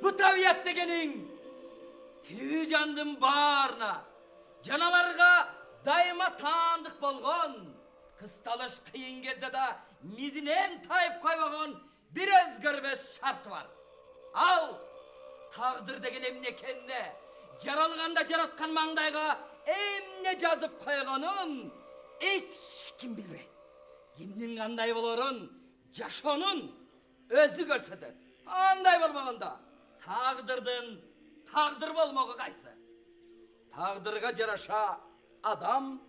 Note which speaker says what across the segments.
Speaker 1: Bu tabiat degenin tiri jandın barına, canalarga daima tanıdık bolgon, kıstalış kıyın gezde da mizinen tayıp koymagon bir özgür şart var. Al, tağdır degen emnekende, jaralganda jaratkan mаңдайга emne жазып koyganın hiç kim bilmeydi. Kimnin kanday bolorun, Jaşonun özü görsedir. Anday bolmaganda tağdırdın, tağdır bolmağı kaysı. Tağdırga jaraşa adam,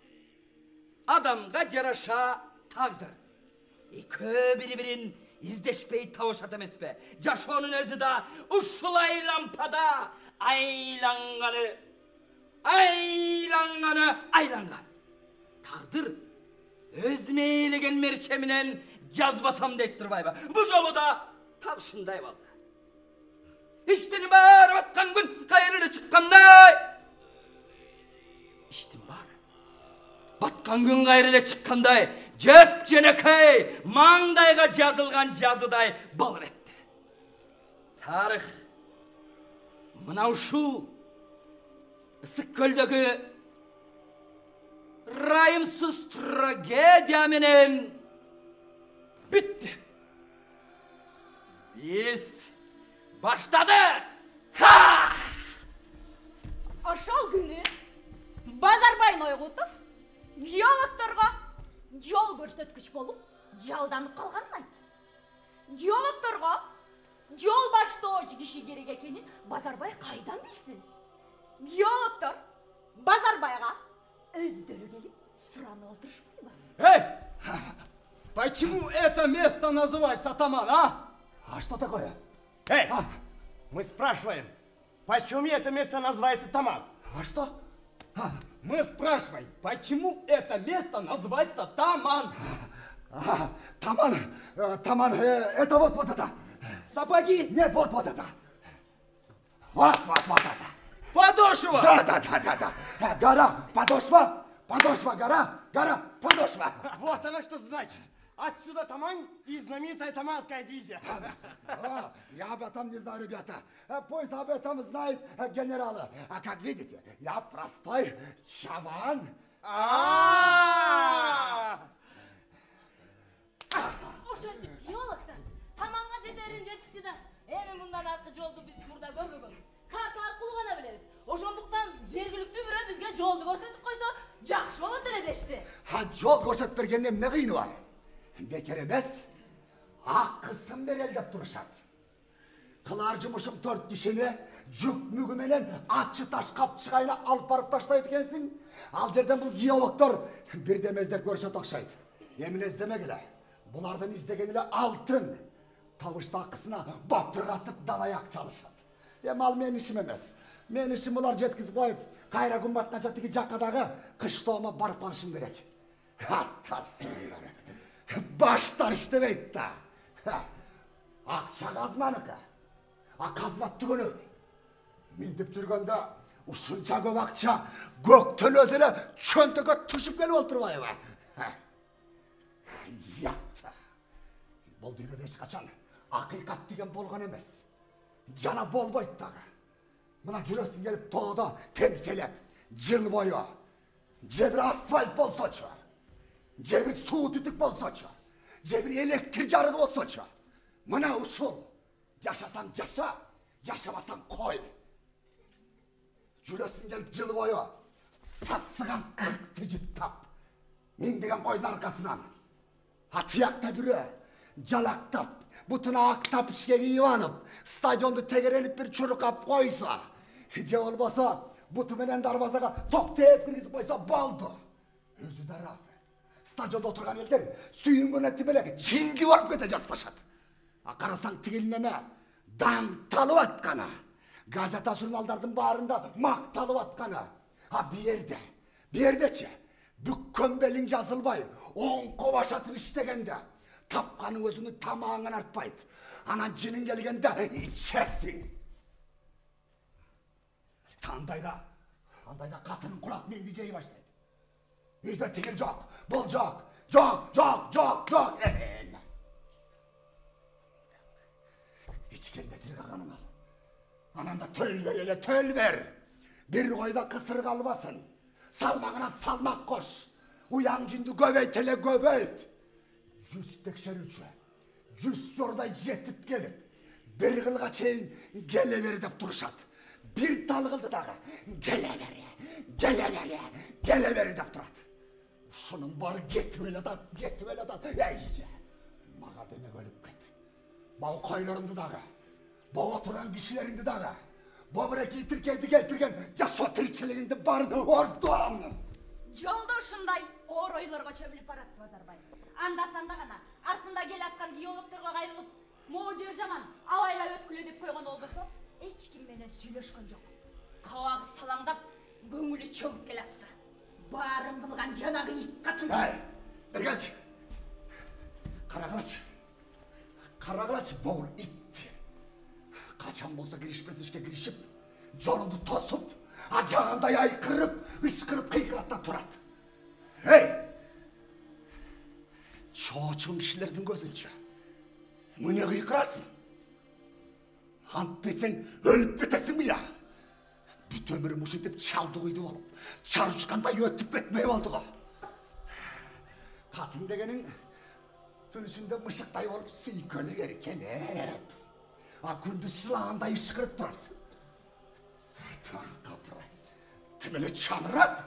Speaker 1: adamga jaraşa tağdır. Kö biri-birin izdeşpey tavuşat emes be. Jaşonun özü da uşulay lampada aylangan. Tağdır öz meylegen merçeminen жазбасам deyip durbayba. Bu jolu da tağı şunday boldu. İştini bar batkan gün kayırılı çıkkanday. İştin bar. Batkan gün kayırılı çıkkanday. Jöp jenekey mаңдайга жазылған жазыдай болуп etdi. Tarix mınau şu ısık köldögü rayımsız tragediya menen bitti. Biz başladık. Ha!
Speaker 2: Ошол күнү Базарбай Ойгутов геологторго жол көрсөткүч болуп жалданып калганын айтты. Геологторго жол баштоочу киши керек экенин Базарбай кайдан билсин? Геологтор Базарбайга өздөрү келип суранып отурушпайбы?
Speaker 3: Эй! Почему это место называется Таман, а?
Speaker 4: А что такое?
Speaker 5: Эй, мы спрашиваем, почему это место называется Таман?
Speaker 4: А что?
Speaker 3: Мы спрашиваем, почему это место называется Таман?
Speaker 4: Таман, Таман, это вот это.
Speaker 3: Сапоги?
Speaker 4: Нет, вот это. Вот это.
Speaker 1: Подошва.
Speaker 4: Да. Гора, подошва, гора, подошва.
Speaker 5: Вот оно что значит. Отсюда Тамань и знаменитая таманская дивизия.
Speaker 4: Я об этом не знаю, ребята. Пусть об этом знает генерал. А как видите, я простой чаван.
Speaker 2: Ошентип геологтор Таманга жетерин жетишти да. Эми мындан аркы жолду биз мурда көрбөгөнбүз. Карта аркылуу гана билебиз. Ошондуктан жергиликтүү бирөө бизге жолду көрсөтүп койсо жакшы болот эле дешти.
Speaker 4: Жол көрсөтүп бергенде эмне кыйыны бар? Бекер эмес. Ак кыздын берел деп турушат. Кылар жумушум 4 кишини жүк мүгү менен ачы таш капчыгайына алып барып таштайт экенсиң. Ал жерден бул геологтор бирдеме издеп көрүшөт окшойт. Эмне издемек эле? Булардын издеген эле алтын. Табышта акысына бапыратып далаяк чалышат. Ал менин ишим эмес. Менин ишим булар жеткизип коюп, кайра күн батканча тиги жаккадагы кыштоомо барып калышым керек. Атасыңдар. Баштар иштебейт да. Акча казнаныкы. Казна түгөнөй. Мен деп жүргөндө ушунча көп акча көктөн өзү эле чөнтөккө түшүп келип отурбайбы? Ятта. Бул дүйнөдө эч качан акыйкат деген болгон эмес. Жана болбойт дагы. Мына жүрөсүң келип тоодо темселеп, жыл бою. Же бир асфальт болсочу. Же бир суу түтүк болсочу. Же бир электр жарыгы болсочу. Мына ушул. Жашасаң жаша, жашамасаң кой. Жүрөсүң келип жыл бою сасыган кыркты жыттап, миңдеген койдун аркасынан. Атыякта бирөө жалактап, бутуна актап ишке кийип алып, стадионду тегерелип бир чуркап койсо, же болбосо буту менен дарбазага топ тээп киргизип койсо болду. Өзү да ыраазы. Стадиондо отурган элдер сүйүнгөн эти менен жиңги барып кете жаздашат. Карасаң тигил неме даңталып атканы. Газета журналдардын баарында макталып атканы. Биердечи бүккөн белиң жазылбай, оңко башатып иштегенде тапканың өзүнүн тамагыңан артпайт. Анан жinin келгенде ичесиң. Андайда катынын кулак меңди жей баштайт. Үйдө тигил жок, бул жок. İçkende tırgağanım al. Ananda töl ver. Bir koyda kısır kalmasın. Salmağına salmak koş. Uyan cündü göbeyt. 183'e. 100 yorda yetip gelip. Bir kılga çeyin geleveri deyip duruşat. Bir tal kıldı dağı. Geleveri deyip durat. Şunun barı getmeli da. Eyce. Mağa demek ölüp git. Bağ koylarındı dağı. Bağ oturan kişilerindi dağı. Bağ bıraki Türkiye'de getirgen yaşa tirçeliğinde barını orduan.
Speaker 2: Жолдо ушундай оор ойлорго чөмүлүп барат Базарбай. Анда санда гана артында келаткан геологторго кайрылып, могу жер жаман, абайлап өткүлө деп койгон болбосо, эч ким менен сүйлөшкөн жок. Кабагы салаңдап, көңүлү чөгүп келатты. Баарын кылган жанагы ит катын.
Speaker 4: Эргелчи. Карагылачы боğul ит. Kaçan bolsa girişmez işe girişip, yolundu tosup, acağında yaykırıp, ışkırıp kıykıratta turat. Hey! Çoğuçun kişilerden gözünce, müne kıykırasın. Ant besen ölüp bitesin mi ya? Büt ömürü muş edip çaldı uydu olup, çar uçkanda ötüp etmeye oldu o. Katın degenin, tün içinde mışıktayı olup süykönü gereken hep. Күндіз жылағандай ышқырып тұрады. Қапырай, тімілі чамырады.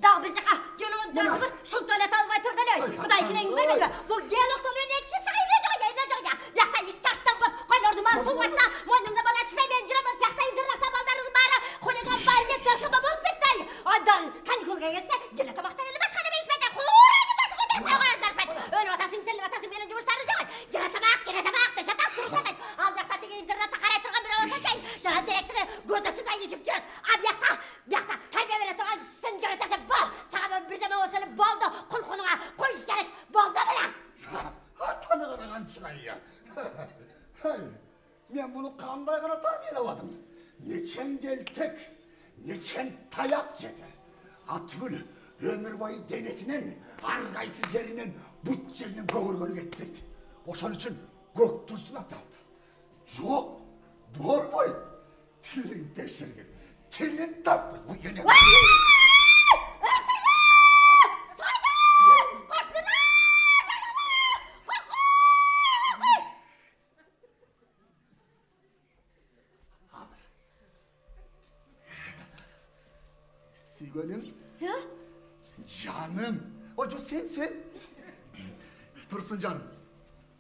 Speaker 6: Дағы бір жаққа жөнімін тағы бір шұлтөлет албай тұрды әлі. Құдай тілеген көрмеді. Бұл диалогтармен екшіп сағайбы жоқ. Яқта еш шаштан көп қойларды мар туғаса, мойнымда бала түспей мен жүремін. Тияқта интернатта балдарының бары хулиган бар деп тырқыма болып кетті. Айдан каникулға келсе, желі табақта елі басқаны бейшмеді. Қуырайды башы көтеріп қойған жарыспайды. Өлі батасың, тілі батасың, менің жұмыстары жоқ. Желі табақ, дешатақ тұрышады. Ал жақта теге интернатта қарай тұрған бір олса жай. Жаңа директоры көзі сызбай ешіп жүреді. Бияқта тәрбие бере тұрған сін көретесі бұл. Саған бірдеме осылы болды. Құлқыныңа қойыш керек. Болды бұла.
Speaker 4: Атаны қараған шығайы. Мен мұны қандай ғана тәрбиелевадым. Нечен келтек, нечен таяқ жеді. Атүгіл өмір бойы денесінен, арғайсы жерінен, бұт жерінен көгіргені кетпейді. Ошон үшін көк тұрсын аталды. Жоқ, болмайды. Тілін текшерген, тілін таппайды. Suyganim, canım, o sen. Dursun canım.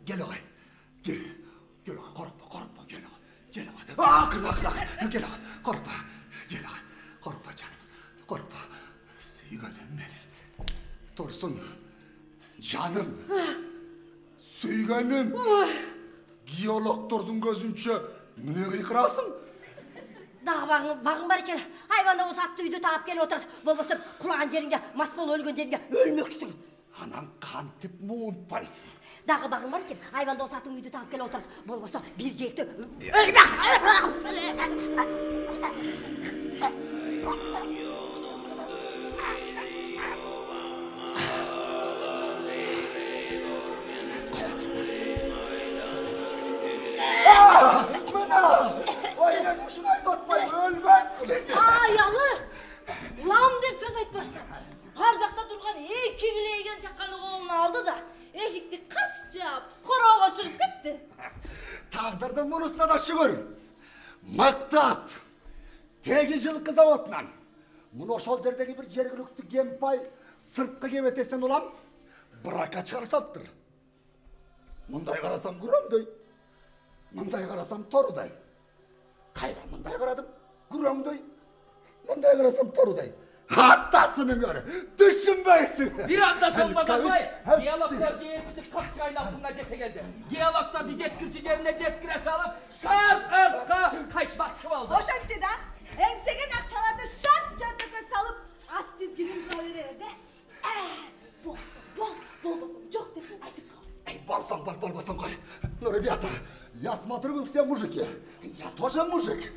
Speaker 4: Gel ağay, gel ağay, korkma, gel ağay. Kılak, gel ağay, korkma canım, korkma. Suyganim benim. Dursun, canım, Suyganim. Geologtordun gözünçe, mine kıykırasın?
Speaker 6: Дағы бағың бар екен. Айбанда осы атты үйді тағып келіп отырады. Болмаса құлаған жеріңде, мас бол өлген жеріңде өлмексің.
Speaker 4: Анан қантып мұнтпайсың.
Speaker 6: Дағы бағың бар екен. Айбанда осы аттың үйді тағып келіп отырады. Болмаса бір жекті
Speaker 4: Aynen şunu ayt atmayın, ölmek.
Speaker 7: Аялы! Лам деп сөз айтпастан. Ар жақта тұрған екі білейген шаққаны қолына алды да, ешікті қарс жап, қорауға шығып кетті.
Speaker 4: Тағдырдың мұнысына да шүгір. Мақтат. Теги жылқы заводынан. Мұны ошол жердегі бір жергілікті кемпай сыртқы кебетестен олам, брака шығарсаптыр. Мұндай қарасам күрөмдөй, мұндай қарасам торыдай. Қайра мұндай қарадым, күрөңдөй, мұндай қарасам торыдай. Attasının görü, düşünmeysin.
Speaker 1: Biraz da son Bazarbay. Diyaloglar diyetçilik kapçayın altına cephe geldi. Diyaloglar diyet kürçücerine cep kiresi alıp şart arka kaçmakçı oldu.
Speaker 2: O şekilde de ensegen akçalarda şart çantaga salıp at dizginin böyle verdi. Bolmasın çok деп айтып қалды.
Speaker 4: Эй, болбасам қой. Ну, ребята, я смотрю, вы все мужики. Я тоже мужик.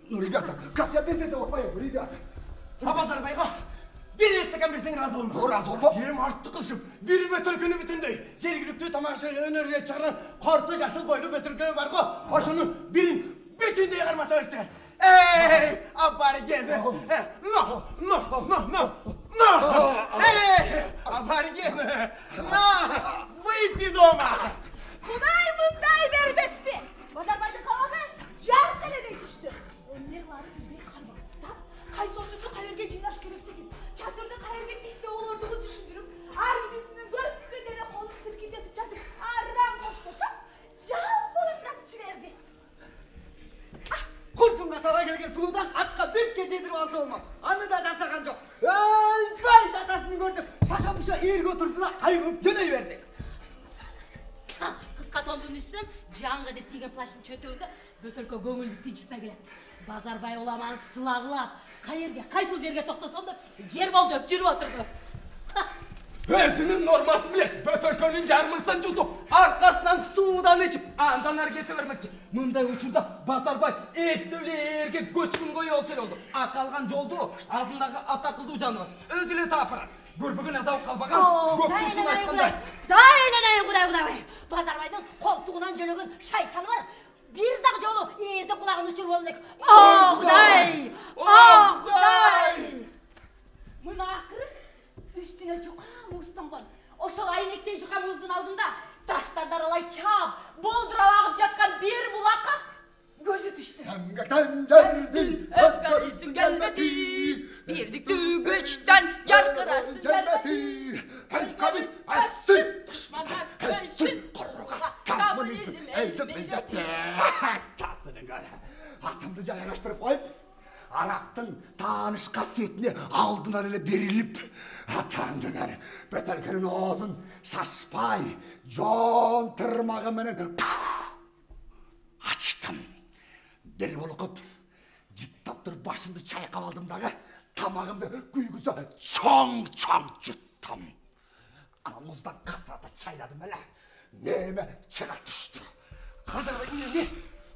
Speaker 4: Ну, ребята, как я без этого поеду, ребята?
Speaker 5: Базарбайға бір естіген біздің разы болма.
Speaker 4: Разы болма?
Speaker 5: Ерім артты қылшып, бір бөтіркіні бүтіндей. Жергілікті тамаша өнерге шығарған қарты жасыл бойлы бөтіркіні бар ғой. Ошыны бірін бүтіндей қармата өсті. Эй, абарген. Эй, абарген. Выпей дома.
Speaker 2: Құдай мұндай бербес пе? Базарбайдың қалады жар тіледей түсті. Өнерлері білбей қармағыстап, қай сотынды қайырге жинаш керектігін, чатырды қайырге тейсе ол ордығы düşündіріп, арбисінің көріп кедері қолын сілкіндетіп жатып, арам қошташып, жалпылықтап жіберді.
Speaker 3: Kurşunga sara gelgen suludan atқа bir keçedir alsa olmaz. Anı da жасаған жоқ. Өлбей татасын көрдіп, шаша-пұша ерге отырды да қайырып жөней берді.
Speaker 7: Қысқа тондың үстінен жаңға деп тиген плащын чөтеуді бөтіркі көңілді тыншытпай келеді. Базарбай оламан сылағылап, қайсыл жерге тоқтасам да жер болжап жүріп отырды.
Speaker 3: Өзінің нормасын білет, бөтіркөнің жармысын жұтып, арқасынан судан ішіп, андан әргеті бермекші. Мұндай ұшырда Базарбай еттілерге көчкін қойы олсел олды. Ақалған жолды алдындағы атақылды жанығы өзіле тапырар. Көрбігін азау қалбаған, көптісін айтқандай.
Speaker 6: Құдай. Базарбайдың қолтуғынан жөнеген шайтаны бар. Bir дағы жолы ерді құлағын үшір болдық. Құдай!
Speaker 7: Мұны ақырып, үстіне жұқа мұзданған. Ошол айнектей жұқа мұздың алдында таштарды аралай чап, болдырап ағып жатқан бір бұлақ
Speaker 4: Өлдім, өлдетті. Тасының әрі. Атымды жайғаштырып қойып, арақтың таныш қасиетіне алдынан әлі беріліп, атаңдың әрі бөтелкенің оғызын шашпай, жон тырмағы менен açtım. Deri bolukup, cittap dur başımda çayqap aldım dağı, tamağımda güygüzde çoğ juttum. Anamızdan katrata çayladım hele, neyime çıra düştü. Hazır ve yine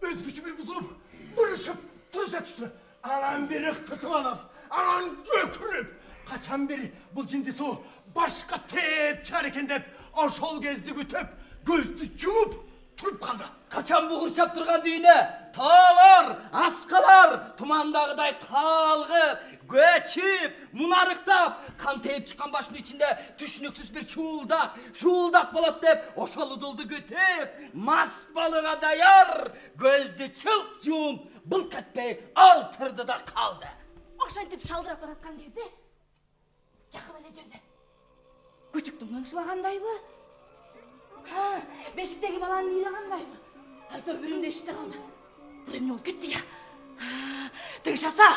Speaker 4: özgüsü bir buzulup, bırışıp, tırışa düştü. Anam biri tutup alıp, anam dökürüp, kaçan biri bu cindi su başka tepçi harekendep, aşol gezdi gütüp, gözlü cumup, turup kaldı.
Speaker 1: Kaçan buğur çaptırgan düğüne, tağlar, askalar, tumandağıday kalgıp, göçüp, munarıktap, kan teyip çıkan başının içinde düşünüksüz bir şuuldak balat deyip, oşalı doldu götüp, mas balığa dayar, gözde çılk cum, bılk etpey, altırdı da kaldı.
Speaker 7: Ошентип шалдырап бараткан кезде жакын эле жерде күчүктүн ыңшылагандайбы, бешиктеги баланын ыйлагандайбы, айтор биринде иште калды. Бул эмне болуп кетти я? Тыңшаса,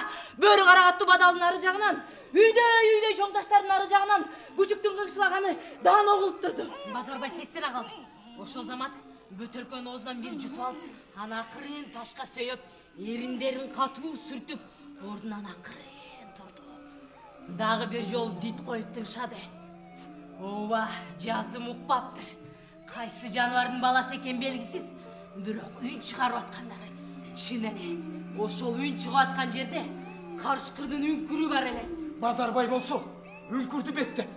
Speaker 7: бөрү карагаттуу бадалдын ары жагынан, үйдөй чоң таштардын ары жагынан күчүктүн ыңшылаганы даан угулуп турду. Базарбай сестене калды. Ошол замат бөтөлкөнүн оозунан бир жутуп алып, аны акырын ташка сөйөп, эриндерин катуу сүртүп, ордунан акырын турду. Дагы бир жол дит коюп тыңшады. Ооба, жаздым укпаптыр. Кайсы жаныбардын баласы экен белгисиз, бирок үн чыгарып аткандары чын эле. Ошол үн чыгып аткан жерде карышкырдын үңкүрү бар эле.
Speaker 3: Базарбай болсо, үңкүрдү беттеп,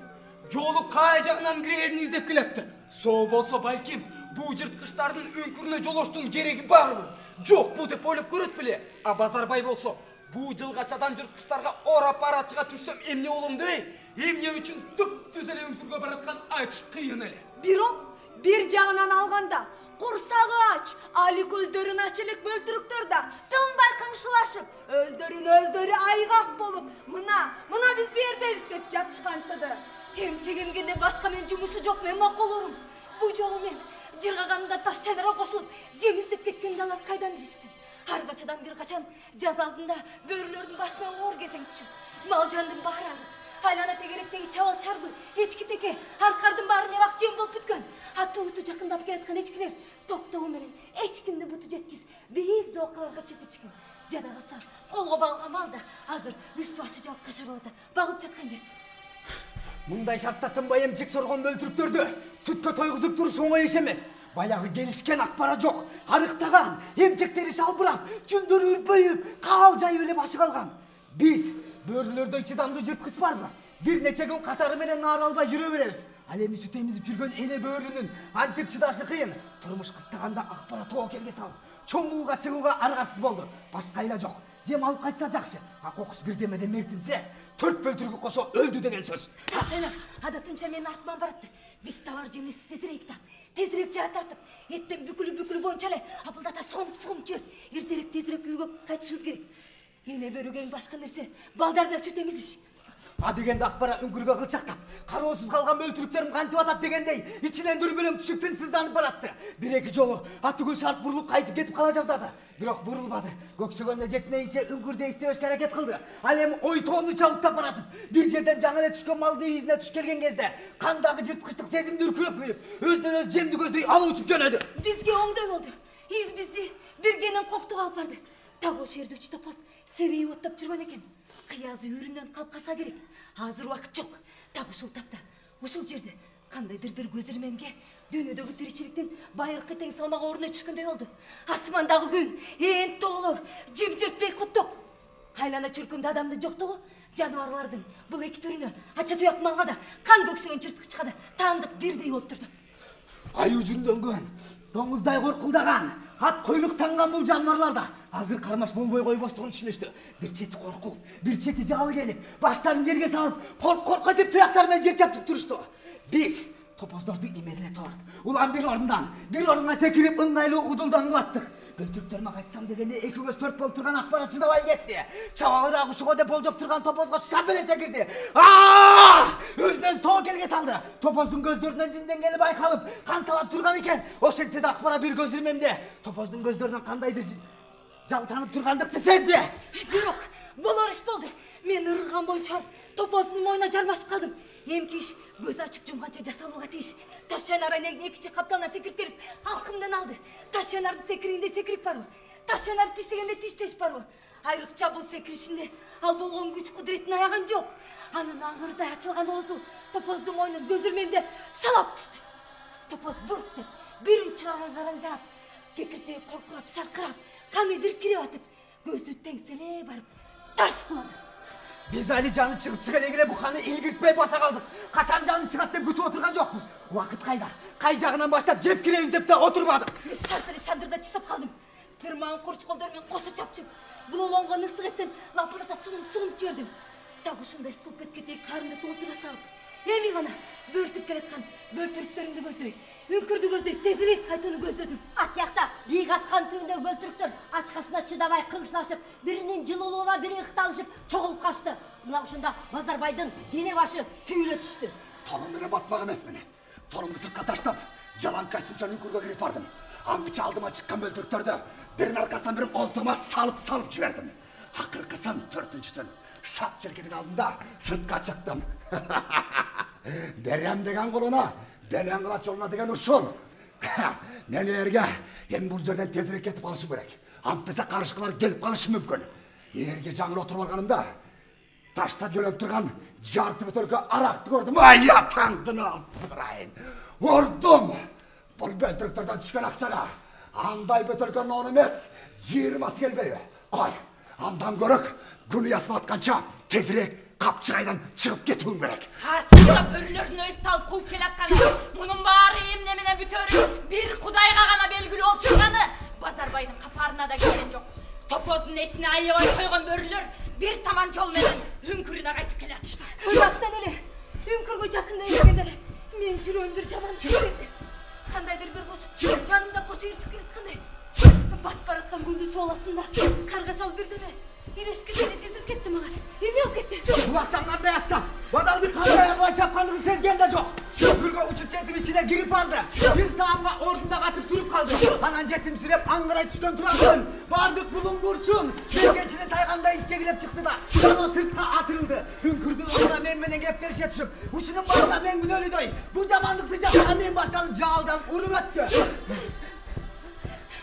Speaker 3: жолу кай жагынан кирерин издеп келетти. Сол болсо балким, бул жырткычтардын үңкүрүнө жолоштун кереги барбы? Жокпу деп ойлоп көрөт беле. А Базарбай болсо, бул жылгачадан жырткычтарга орап барачыга түшсөм эмне болом дей? Эмне үчүн түп-түз эле үңкүргө бараткан айтыш кыйын эле.
Speaker 8: Бирок бир жагынан алганда курсагы ач, али көздөрүн ач элек бөлтүрүктөр да тынбай кыңшылашып, өздөрү айгак болуп, мына биз бу жердебиз деп жатышкансыды.
Speaker 7: Эмчегемгенде башка менин жумушу жок, мен макулурум. Бу жолу мен жыргаганымда таш чайнарга кошулуп, жем издеп кеткенде алар кайдан билишсин? Ар качадан бир качан жаз алдында бөрүлөрдүн башына оор кезең түшөт. Мал жандын баары арык. Айлана тегеректеги чабал чарбы, эчки теке, аркардын баары небак жем болуп бүткөн. Атуу жакындап келаткан эчкилер топтогу менен эчкимди буту жеткиз, бийик зоокаларга чыгып ичкен. Жада калса, колго багылган мал да азыр үстү башы жабык кашараларда багылып жаткан кез.
Speaker 3: Мындай шартта тынбай эмчек соргон бөлтүрүктөрдү сүткө тойгузуп туруш оңой иш эмес. Баягы келишкен акпара жок, арыктаган, эмчектери шалбырап, жүндөрү үрпөйүп, каал жайып эле башы калган. Биз бөрүлөрдө чыдамдуу жырткыч барбы? Бир нече күн катары менен наар албай жүрө беребиз. Ал эми сүт эмизип жүргөн эне бөрүнүн антип чыдашы кыйын. Турмуш кыстаганда акпара тоо келге салып, чоңууга чыгууга аргасыз болду. Башка айла жок. Жем алып кайтса жакшы. А кокус бирдемеден мертинсе, 4 бөлтүргү кошо өлдү деген сөз.
Speaker 7: Ташайна, адатынча менин артыман баратты. Биз товар жемисти тезирээк жара тартып, эттен бүкүлү боюнча эле апылдата сомуп жер. Эртерээк тезирээк үйгө кайтышыбыз керек. Эне бөрүгө эң башка нерсе балдарына сүт эмизиш.
Speaker 3: А дегенде акпара үңкүргө кылчактап, кароосуз калган бөлтүрүктөрүм кантип атат дегендей, ичинен дүрбөлөм түшүп тынчсызданып баратты. Бир-эки жолу атыгүл шарт бурулуп кайтып кетип кала жаздады. Бирок бурулбады. Көксөгөндө жетмейинче үңкүрдө издебешке аракет кылды. Ал эми ойтоону чабыктап баратып, бир жерден жаңы эле түшкөн малдын изине туш келген кезде, кандагы жырткычтык сезимди үркүрөп күйүп, өзүнөн өзү жемди көздөй алып учуп жөнөдү.
Speaker 7: Бизге оңдой болду. Из бизди биргенен коктуп алып барды. Так ошол жерде үч топоз серейип оттоп жүргөн экен. Кыязы үрүнөн калкаса керек. Азыр убакыт жок. Так ушул тапта, ушул жерде кандайдыр бир көз ирмемге дүйнөдөгү тиричиликтин байыркы тең салмак ордуна түшкөндөй болду. Асмандагы күн, ээн тоолор, жымжырт бейкуттук. Айлана чөлкөмдө адамдын жоктугу, жаныбарлардын бул эки түрүнө, ача туяк малга да, кан көксөгөн жырткычка да таандык бирдей болуп турду.
Speaker 3: Аю жүндөнгөн, доңуздай коркулдаган, ат койлук танган бул жаныбарлар да азыр кармаш болбой койбостугун түшүнүштү. Бир чети коркуп, бир чети жалы келип, баштарын жерге салып, корк-корк этип туяктары менен жер чаптып турушту. Биз
Speaker 4: Topozdordu imedile tor. Ulan bir orundan sekirip ыңгайлуу удулдан кылаттык. Бөлтүктериме кайтсам дегенде 2 көз 4 болуп турган акпарат чыдабай кетти. Чабалыраак ушуго деп болжоп турган топозго шап эле секирди. Өзүнөн тоо келге салды. Топоздун көздөрүнөн жинденгени байкалып, канталап турган экен. Ошентсе да акпара бир көз ирмемде. Топоздун көздөрүнөн кандайдыр жалтанып тургандыкты сезди.
Speaker 6: Бирок, болор иш болду. Мен ырган боюнча топоздун мойнуна жармашып калдым. Эмки иш көз ачып жумганча жасалууга тийиш. Таш жанарайнын экинчи капталына секирип келип, алкымдан алды. Таш жанардын секиригинде секирип барбы? Таш жанарды тиштегенде тиштеш барбы? Айрыкча бул секиришинде ал болгон күч кудуретин аяган жок. Анын аңырдай ачылган оозу топоздун мойнунун көз ирмемде шалап түштү. Топоз бурук деп, бирин чыгарган караң жарап, кекиртеги коркурап, шаркырап, каны диркирип атып, көзү теңселе барып, тарс кулады.
Speaker 4: Biz Ali canı çıkıp çıkalegile bu kanı ilgirtmey basa kaldık. Kaçan canı çıkat deyip kütüp oturgan jokpuz. Vakit kayda. Kayjağından başlap cepkine izlep de oturmadık.
Speaker 6: Şartları çadırda tişlep kaldım. Tırmağın kurç kollarымен koşa çapçım. Bulolongan ısık etten lapırata suğunup жібердім. Тағы ушундай суп еткетеги карынды толтура салып. Эми гана бөртүп келаткан бөлтүрүктөрүмдү көздөй, үңкүрдү көздөй тезирээк кайтууну көздөдүм.
Speaker 2: Атjakta бийик аскан түбүндөгү бөлтүрүктөр ачкасына чыдабай кыңшылашып, биринин жылуулугуна бири ыкталышып чогулуп качты. Мына ушунда Базарбайдын дене башы түйүлө түштү.
Speaker 4: Tonum mene batmak emez meni. Tonumdu sırtka taştap, jalan kostümçanın ünkürge girip bardım. Angıça aldıma çıkkan böltürüktörді birinin arkasından birin koltuğuma salıp жібердім. Akırkısın, törtünçüsün. Şap çelkenin aldığında sırtka çıktım. Berem degen koluna, belen kılaç yoluna degen usul. Meni erge, hem bu жерден tezirek ketip alışım gerek. Antpese karışıklar gelip kalışım mümkün. Erge жаңыл oturup alganımda, taşta jölöp turgan jartı bütörkü araktı gördüm. Ay atandın azsırayın. Ordum. Бұл бөлтүрүктөрдөн түшкөн акчага андай бөтөлкөнүн он эмес 20 келбейби? Кой, андан көрөк күн уясына атканча тезирээк капчыгайдан чыгып кетүүң керек.
Speaker 2: Артында бөрүлөрдүн өлүп талып кууп келатканы, мунун баары эмне менен бүтөрүп, бир Кудайга гана белгилүү болуп турганы Базарбайдын капарына да келген жок. Топоздун этине аябай койгон бөрүлөр бир таман жол менен үңкүрүнө кайтып келатышты.
Speaker 6: Ырактан эле үңкүргө жакындай келгенде эле мен жүрөмдүр жаман сезdim. Кандайдыр бир кош жанымда кош ээрчип келаткандай. Батып бараткан күндүз шооласында каргашал бирдеме иресип кеткени сезилип кетти мага. Эме болуп кетти.
Speaker 4: Kulaktan kандай attан, badalды kандай ayarlay çapkandığını sezgen de жоқ. Köprüge uçup жетip içine girip vardı. Bir sağımga ordunda katıp durup kaldı. Anan jetimsirep angıray tüştön turasın. Bardık bulun burçun. Bergençine tayganda iske gilep çıktı da. Sonra sırtka atırıldı. Hünkürdün ona men menen kepterişe düşüp. Uşunun barına men gün ölüdoy. Bu jamanlıkты jasağa men baştan jaaldan urun öttü.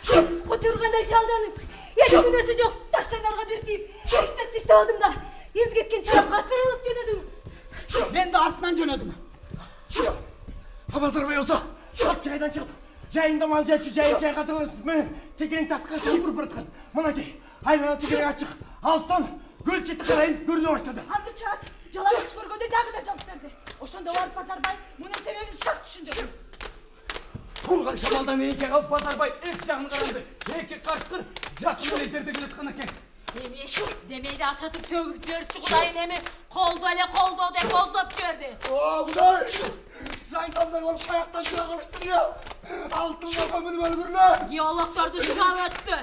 Speaker 6: Көтөргөндөй жалданып, эч күнөөсү жок таш жанарга бир тийип, иштеп алдым да, из кеткен тарапка атырылып жөнөдүм.
Speaker 4: Ben de artından jönödüm.
Speaker 5: Базарбай болсо, капчыгайдан чыгып, жайында мал жайчу жай катырылып менен тегерен тасқа шапырып бараткан. Мынакей, айлана тегерен ачык, алыстан көл чети карайын көрүнө баштады.
Speaker 8: Аңгычат жалаңыч көргөндө дагы да жалп берди. Ошондо барып Базарбай мунун себебин шак түшүндүрдү.
Speaker 3: Турган шамалдан эки калып Базарбай эки жагын каранды. Эки кашкыр жакын эле жерде келаткан экен.
Speaker 2: Эми демейди ашатып сөгүп жиберчү Кудайын эми колдо эле колдо деп боздоп жиберди.
Speaker 4: О, Кудай! Saydanday olup ayaktan çıra kalıştır ya! Altınla kömünü bölgürle!
Speaker 2: Geologtordu şuap öttü.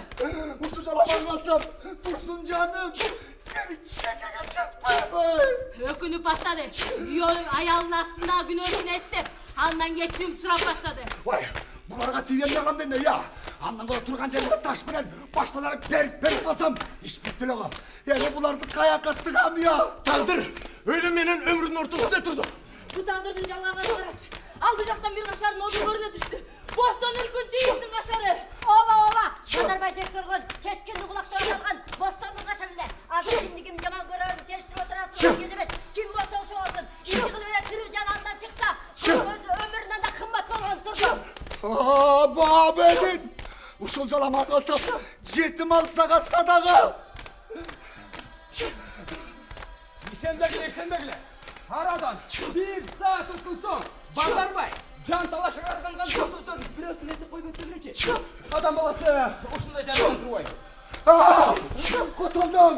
Speaker 4: Uçuş alaman kalsam, dursun canım! Seni çekege çırpmayayım!
Speaker 2: Ökünüp başladı. Geolog ayalın astında günösünü estep, andan geçiyorum sırap başladı.
Speaker 4: Vay! Bularga TV'm yalan dene ya! Andan koyup turgan yerinde taş bilen başlaları perik basam iş bitti logo. Yani bulardı kayak attık am ya!
Speaker 5: Taqdir ölüm менен өмүрдүн ортосунда турду.
Speaker 7: Bu tağdırdın жалаңаш карач. Алды жактан бир кашардын оду көрүнө түштү. Бостон үркүнчү ийиттин кашары.
Speaker 2: Ооба, Базарбай жек көргөн, ческинди кулактары алган Бостондун кашары эле. Азыр кимдигим жаман көрөрүн териштирип отура турган кез эмес. Ким болсо ошо болсун. Ичи кылып эле тирүү жанандан чыкса, өзү өмүрүнөн да кымбат болгон турду.
Speaker 4: Babedin! Uşul jalaman kalsam, jetim alsaga sadaga!
Speaker 3: Ишенбегиле. Арадан 1 saat өткөн соң Базарбай жан талаша арганған сөздөрүн бирөөсүн эзип коюп өттүргүлөчү. Адам баласы ушундай жардам турбайбы.
Speaker 4: Kotoldum!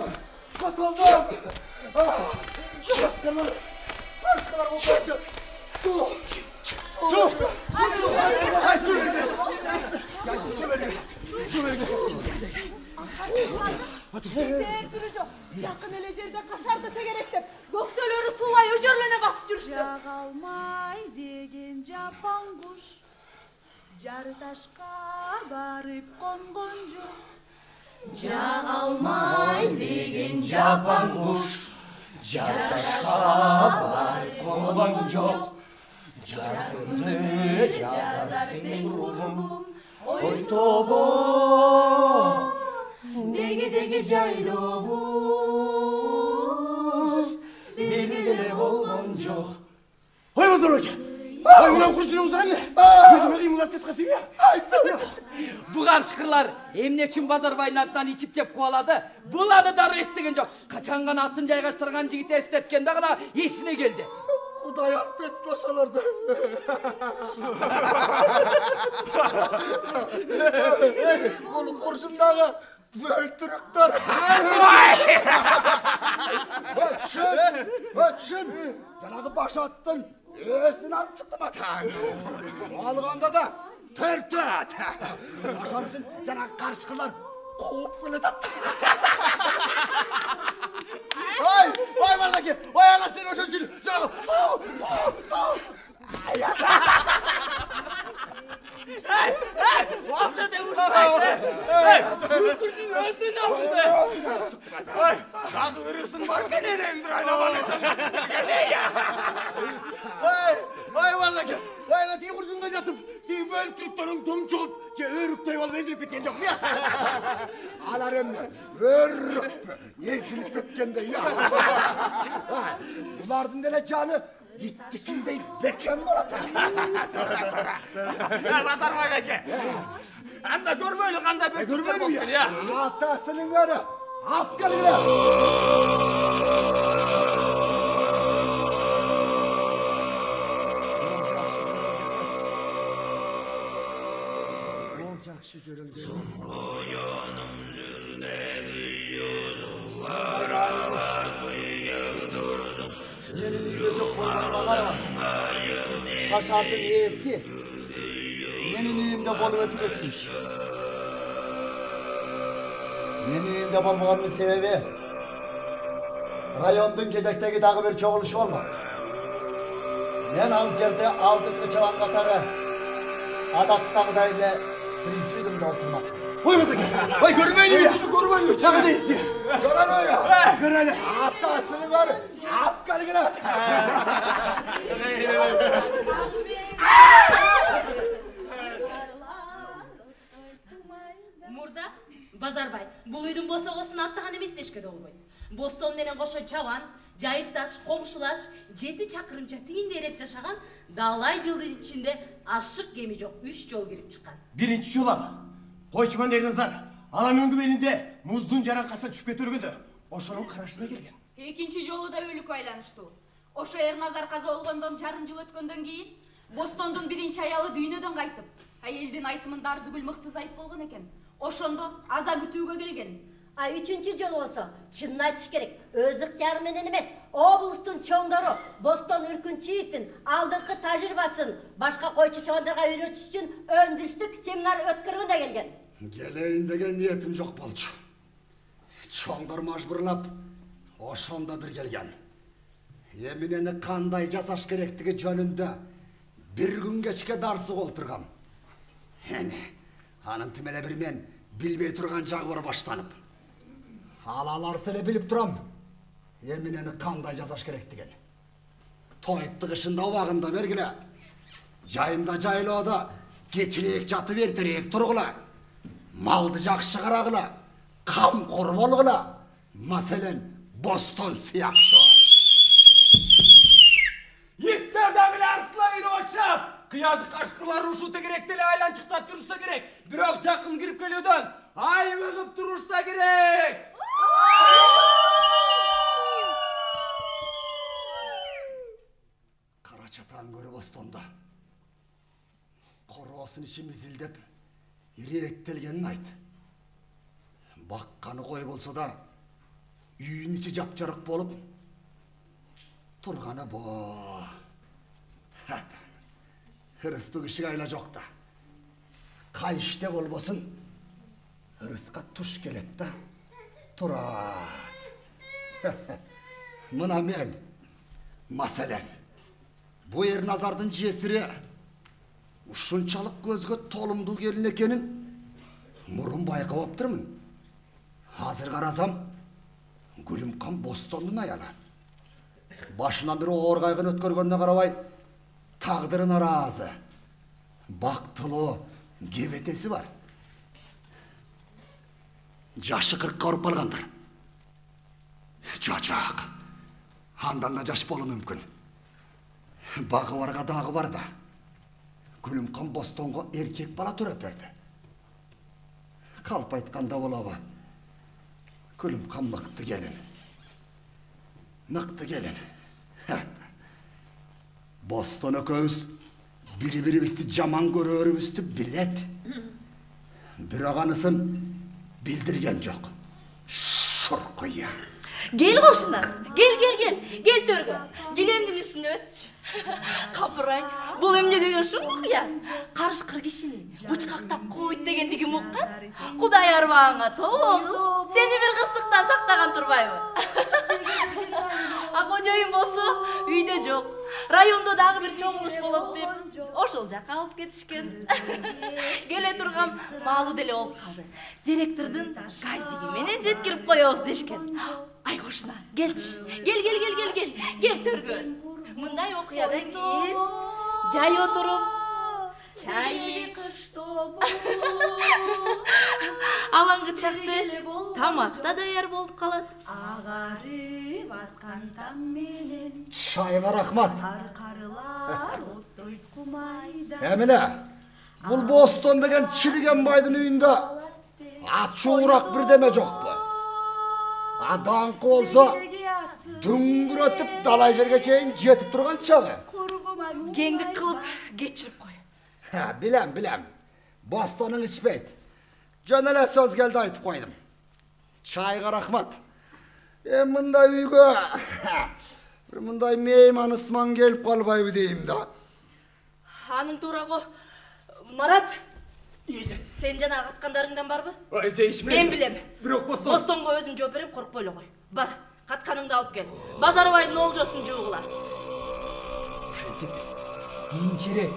Speaker 4: Başkalar bu parça! Su!
Speaker 8: Durucu, yakın ele жерде kaşardı tegerektep, gökselörü sulay öjörlene basıp жүрүштү. Жагалмай деген жапан куш, жар ташка барып конгон жок.
Speaker 1: Жагалмай деген жапан куш, жар ташка барып конгон жок. Жарымды жазар сен рухум, ой тобо, деги жайлообуз, белгиле болгон жок.
Speaker 5: Ой, Базарбай! Ай, мына курсунуңуздар эмне? Өзүмө кыймылдап жаткансың я?
Speaker 1: Бу карышкырлар эмне үчүн Базарбайдын артынан ичип жеп кубалады? Бул аны дароо эстеген жок. Качан гана атын жайгаштырган жигит эстеткенде гана эсине келди.
Speaker 4: Құдай affetsin aşalarda. Бұл құршындағы бөлтіріктер. Өтшін. Жаңағы баш аттың өсін алып шықты матан. Алғанда да төртөт. Ашан үшін жаңағы қаршықылар қуып келеді.
Speaker 5: Ой, Мазаке! Ой, ана сен ошон үчүн жаңағы сау.
Speaker 1: Алча деп ушпайды. Күркүрдүн өзүнөн алды.
Speaker 5: Ой, дагы ырысың бар кен энеңдир айламан эсен Ой, Мазаке! Ой, ана тиги курсунда жатып, тиги бөлтүрүктөрүң тумчугуп, же өрүктөй болуп эзилип кеткен жок я?
Speaker 4: Алар эмне? Өрүп, езилип кеткендей я. Булардын деле жаны иттикиндей бекем болот.
Speaker 5: Базарбай аке!
Speaker 1: Анда көрбөйлү кандай бөлтүрүктөр болуптур я.
Speaker 4: Атасының өрі, ап келгіле. Ол жақшы жөрелгес. Менің үйде жоқ болғанға қарама. Қашардың иесі менің үйімде болып өтіп өткенш. Менің үйімде болмағанның себебі райондың кезектегі дағы бір чоғылышы болмақ. Мен ал жерде алдыңғы чабан қатары адаттағыдайлы президиумда отырмақ.
Speaker 5: Ой, Мазаке! Ой, көрбөйлү я! Көрбөйлү! Жагында эсти!
Speaker 4: Көрәлі ya!
Speaker 5: Көрәлі!
Speaker 4: Атасының өрі, ап кәлгілі!
Speaker 7: Мурда Базарбай бул үйдүн босогосун аттаган эмес дешке да болбойт. Бостон менен кошо чабан, жайытташ, коңшулаш, 7 чакырымча тийиндейрээк жашаган далай жылдын ичинде ашык кеми жок 3 жол кирип чыккан.
Speaker 5: Биринчи жолам. Койчуман дегензар, ала мөңгү белинде муздун жаранкасына түшүп кетөргөндө, ошонун карашына келген.
Speaker 2: Экинчи жолу да өлүк байланыштуу. Ошо Эрназар каза болгондон жарым жыл өткөндөн кийин Бостондун биринчи аялы дүйнөдөн кайтып, айелдин айтымында Арзыгүл мыкты зайып болгон экен. Ошондо аза күтүүгө келген.
Speaker 6: А үчүнчү жол болсо, чынын айтыш керек, өз ыктыяры менен эмес, облустун чоңдору Бостон Үркүнчиевдин алдыңкы тажрыйбасын башка койчу чабандарга үйрөтүш үчүн өндүрүштүк семинар өткөргөнгө келген.
Speaker 4: Келейин деген ниетим жок болчу. Чоңдор мажбурлап, ошондо бир келген. Эминени кандай жасаш керектиги жөнүндө бир күн кечке дарсы колтургам. Анын тимеле бир мен билбей турган жагы бар баштанып. Алалар селе билип турам. Эминени кандай жасаш керектигин. Тойтты кышында убагында бергиле. Жайында жайлоодо кечирээк жатып эртерээк тургула. Малды жакшы карагыла. Камкор болгула. Маселен Бостон сыяктуу.
Speaker 3: Иттердегилер арсылайын очап. Кыязы кашкырлар ушу тегеректеле айланчыктап турса керек. Бирок жакын кирип келүүдөн айбыгып турушса керек.
Speaker 4: Кара чатан көрү Бостонда. Короосын ичи мизилдеп, ирээттелгенин айт. Бакканы кой болсо да, үйүн ичи жапжарык болуп, турганы бо. Hırıslı kişi ayla jokta. Kay işte bolbosun, hırıska tuş kelet da turat. Mına men, maselen, bu Ernazardın jesiri uşunçalık gözgö tolumdu gelin ekenin murun bayqabaptırmın. Hazır qarasam, Gülümkan Boston'un ayala. Başından bir oğur qaygın ötkörgönüne qarabay, taqdırın arazı, baktılı, gebetesi var. Jaşı 40'ka urup kalgandır. Çocuk, handan da jaş bolu mümkün. Bağı varga dağı var da, Gülümkan Boston'ga erkek bala törep berdi. Kalp aytkanda bolaba, Gülümkan mıktı gelin. Mıktı gelin. Boston ököz, biri bisti jaman görörübüstü bilet. Bir ağanısın bildirgen жоқ. Şurkuya.
Speaker 7: Gel koşunlar. Gel Törgü. Gilemdin üstüne ötç. Kapırayın. Бұл эмне деген шындық ya. Карышкыр кишини бычкактап койт дегендиги муккан. Кудай арбагыңа топ. Сени bir кырсыктан сактаган турбайбы? А кожоюн болсо үйдө жок. Райондо дагы бир чогулуш болот деп ошол жака алып кетишкен. Келе турган маалы деле болуп калды. Директордун газиги менен жеткирип коебуз дешкен. Ай кошуна, келчи. Кел Төргөн. Мындай окуядан кийин жай отуруп чай ич. Алаңгы чакты тамак да даяр болуп калат.
Speaker 8: Агарып аткан таң менен
Speaker 4: Çayga rahmat.
Speaker 8: каркарылар оттойт кумайда.
Speaker 4: Emine, bu Boston degen çiligen baydın üyünde açuğurak bir deme жоқ bu. Adankı olsa düngür ötüp dalay jerge çeyin jetip durgan çağı.
Speaker 7: Кеңдик кылып кечирип кой.
Speaker 4: Bilem. Boston'un içpeyt. Canele söz geldi aytıp koydum. Çayga rahmat. Mınday uygu. Bir mınday meyman ısman gelip kalbayı deyim da.
Speaker 7: Анын туурагы Марат. Сен жана каткандарыңдан барбы?
Speaker 3: Эже ишме.
Speaker 7: Мен билем.
Speaker 3: Бирок Бостон.
Speaker 7: Бостонго өзүм жооп берем, коркпой эле кой. Бар, катканыңды алып кел. Базарбайдын олжосун жуугула.
Speaker 1: Ошентип, кийинчерээк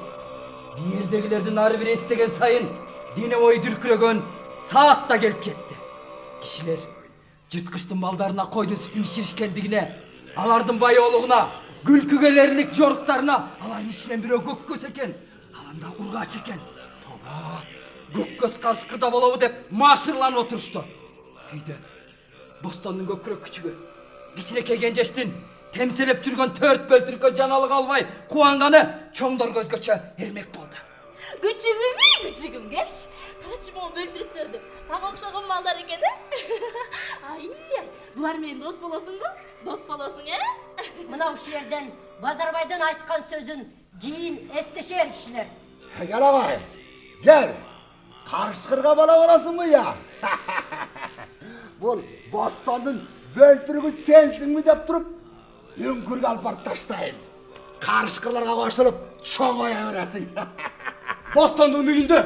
Speaker 1: биердегилердин ары бир эстеген сайын дене бою дүркүрөгөн саат да келип жетти. Кишилер жырткычтын балдарына койдун сүтүн иширишкендигине, алардын байоолугуна, күлкүгелерлик жоруктарына алардын ичинен бирөө көккөз экен, аланда ургач экен. Тоба, көккөз кашкырда болобу деп машырланып отурушту. Үйдө Бостондун көкүрөк күчүгү кичинекей кенжештин темселеп жүргөн 4 бөлтүркө жаналык албай кубанганы чоңдор көзгөчө эрмек болду.
Speaker 7: Күчүгүм келчи. Карачы могу бөлтүрүктөрдү. Сага окшогон балдар экен, Ай, булар менен дос болосуңбу? Дос болосуң,
Speaker 6: Мына ушу жерден Базарбайдын айткан сөзүн кийин эстешер кишилер.
Speaker 4: Gel ağay, gel. Karışkırga bala olasın mı ya? Bu Boston'un böltürüğü sensin mi dep durup ünkürge alpart taştayın. Karışkırlarga koşulup çoğ oya veresin.
Speaker 3: Boston'un үйүндө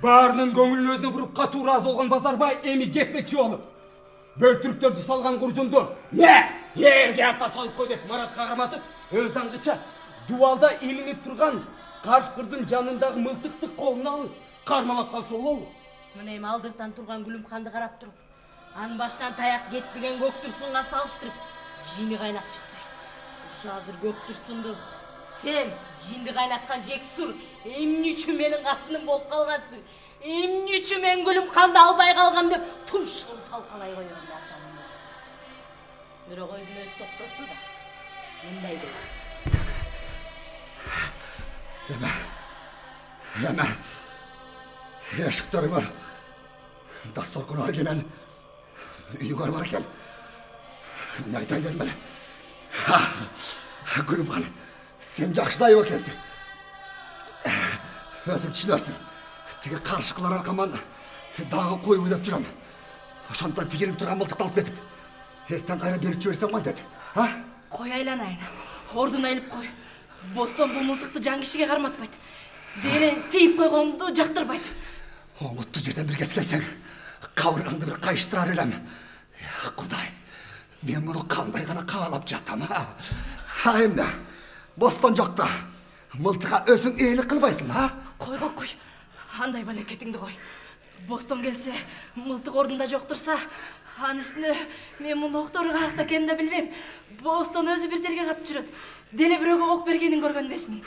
Speaker 3: баарынын көңүлүн өзүнө буруп катуу ыраазы болгон Базарбай эми кетмекчи болуп. Бөлтүрүктөрдү салган куржунду жерге арта салып кой деп Марат кагаматып, өз аңгыча дубалда илинип турган Карышкырдын жанындагы мылтыкты колуна алып кармалап калса болобу?
Speaker 7: Мына эми алдыртан турган Гүлүмканды карап туруп, анын башынан таяк кетпеген Көктүрсүнга салыштырып, жини кайнап чыкты. Ушу азыр Көктүрсүндү сен жинди кайнаткан Жексур эмне үчүн менин катыным болуп калгансың? Эмне үчүн мен Гүлүмканды албай калгам деп тумшугун талкалай коём деп атамын. Бирок өзүн өзү токтотту да. Мындай дейт.
Speaker 4: Yeme. Eşikleri var. Dastorkunu var genel. Yukarı var gel. Ne aytayın dedim bana. Gülüm kan. Sen жақшыдай өкенсің. Өзің түсінерсің. Теге қаршықлар арқаман дағы қой өдеп жүрем. Ошондон тигерим тұрған мылтықты алып кетіп. Ертең қайра беріп жіберсең ма деді.
Speaker 7: Қой айланайын. Ордун айлып қой. Бостон бұл мылтықты жан кишиге карматпайт. Дені тиіп қойғанды жақтырбайды.
Speaker 4: Оңутты жерден бір кез келсең, қабырғаңды бір қайыштырар елем. Құдай, мен мұны қандай ғана қалап жатам, а? Айымда, бостан жоқта. Мылтыға өзің ейлік қылбайсың, а?
Speaker 7: Қой. Андай балекетіңді қой. Бостон келсе, мылтық орнында жоқ тұрса, ан үстіне мен мұны оқтауырға ақта екенін де білмеймін. Бостон өзі бір жерге қатып жүреді. Дені біреуге оқ бергенін көрген емеспін.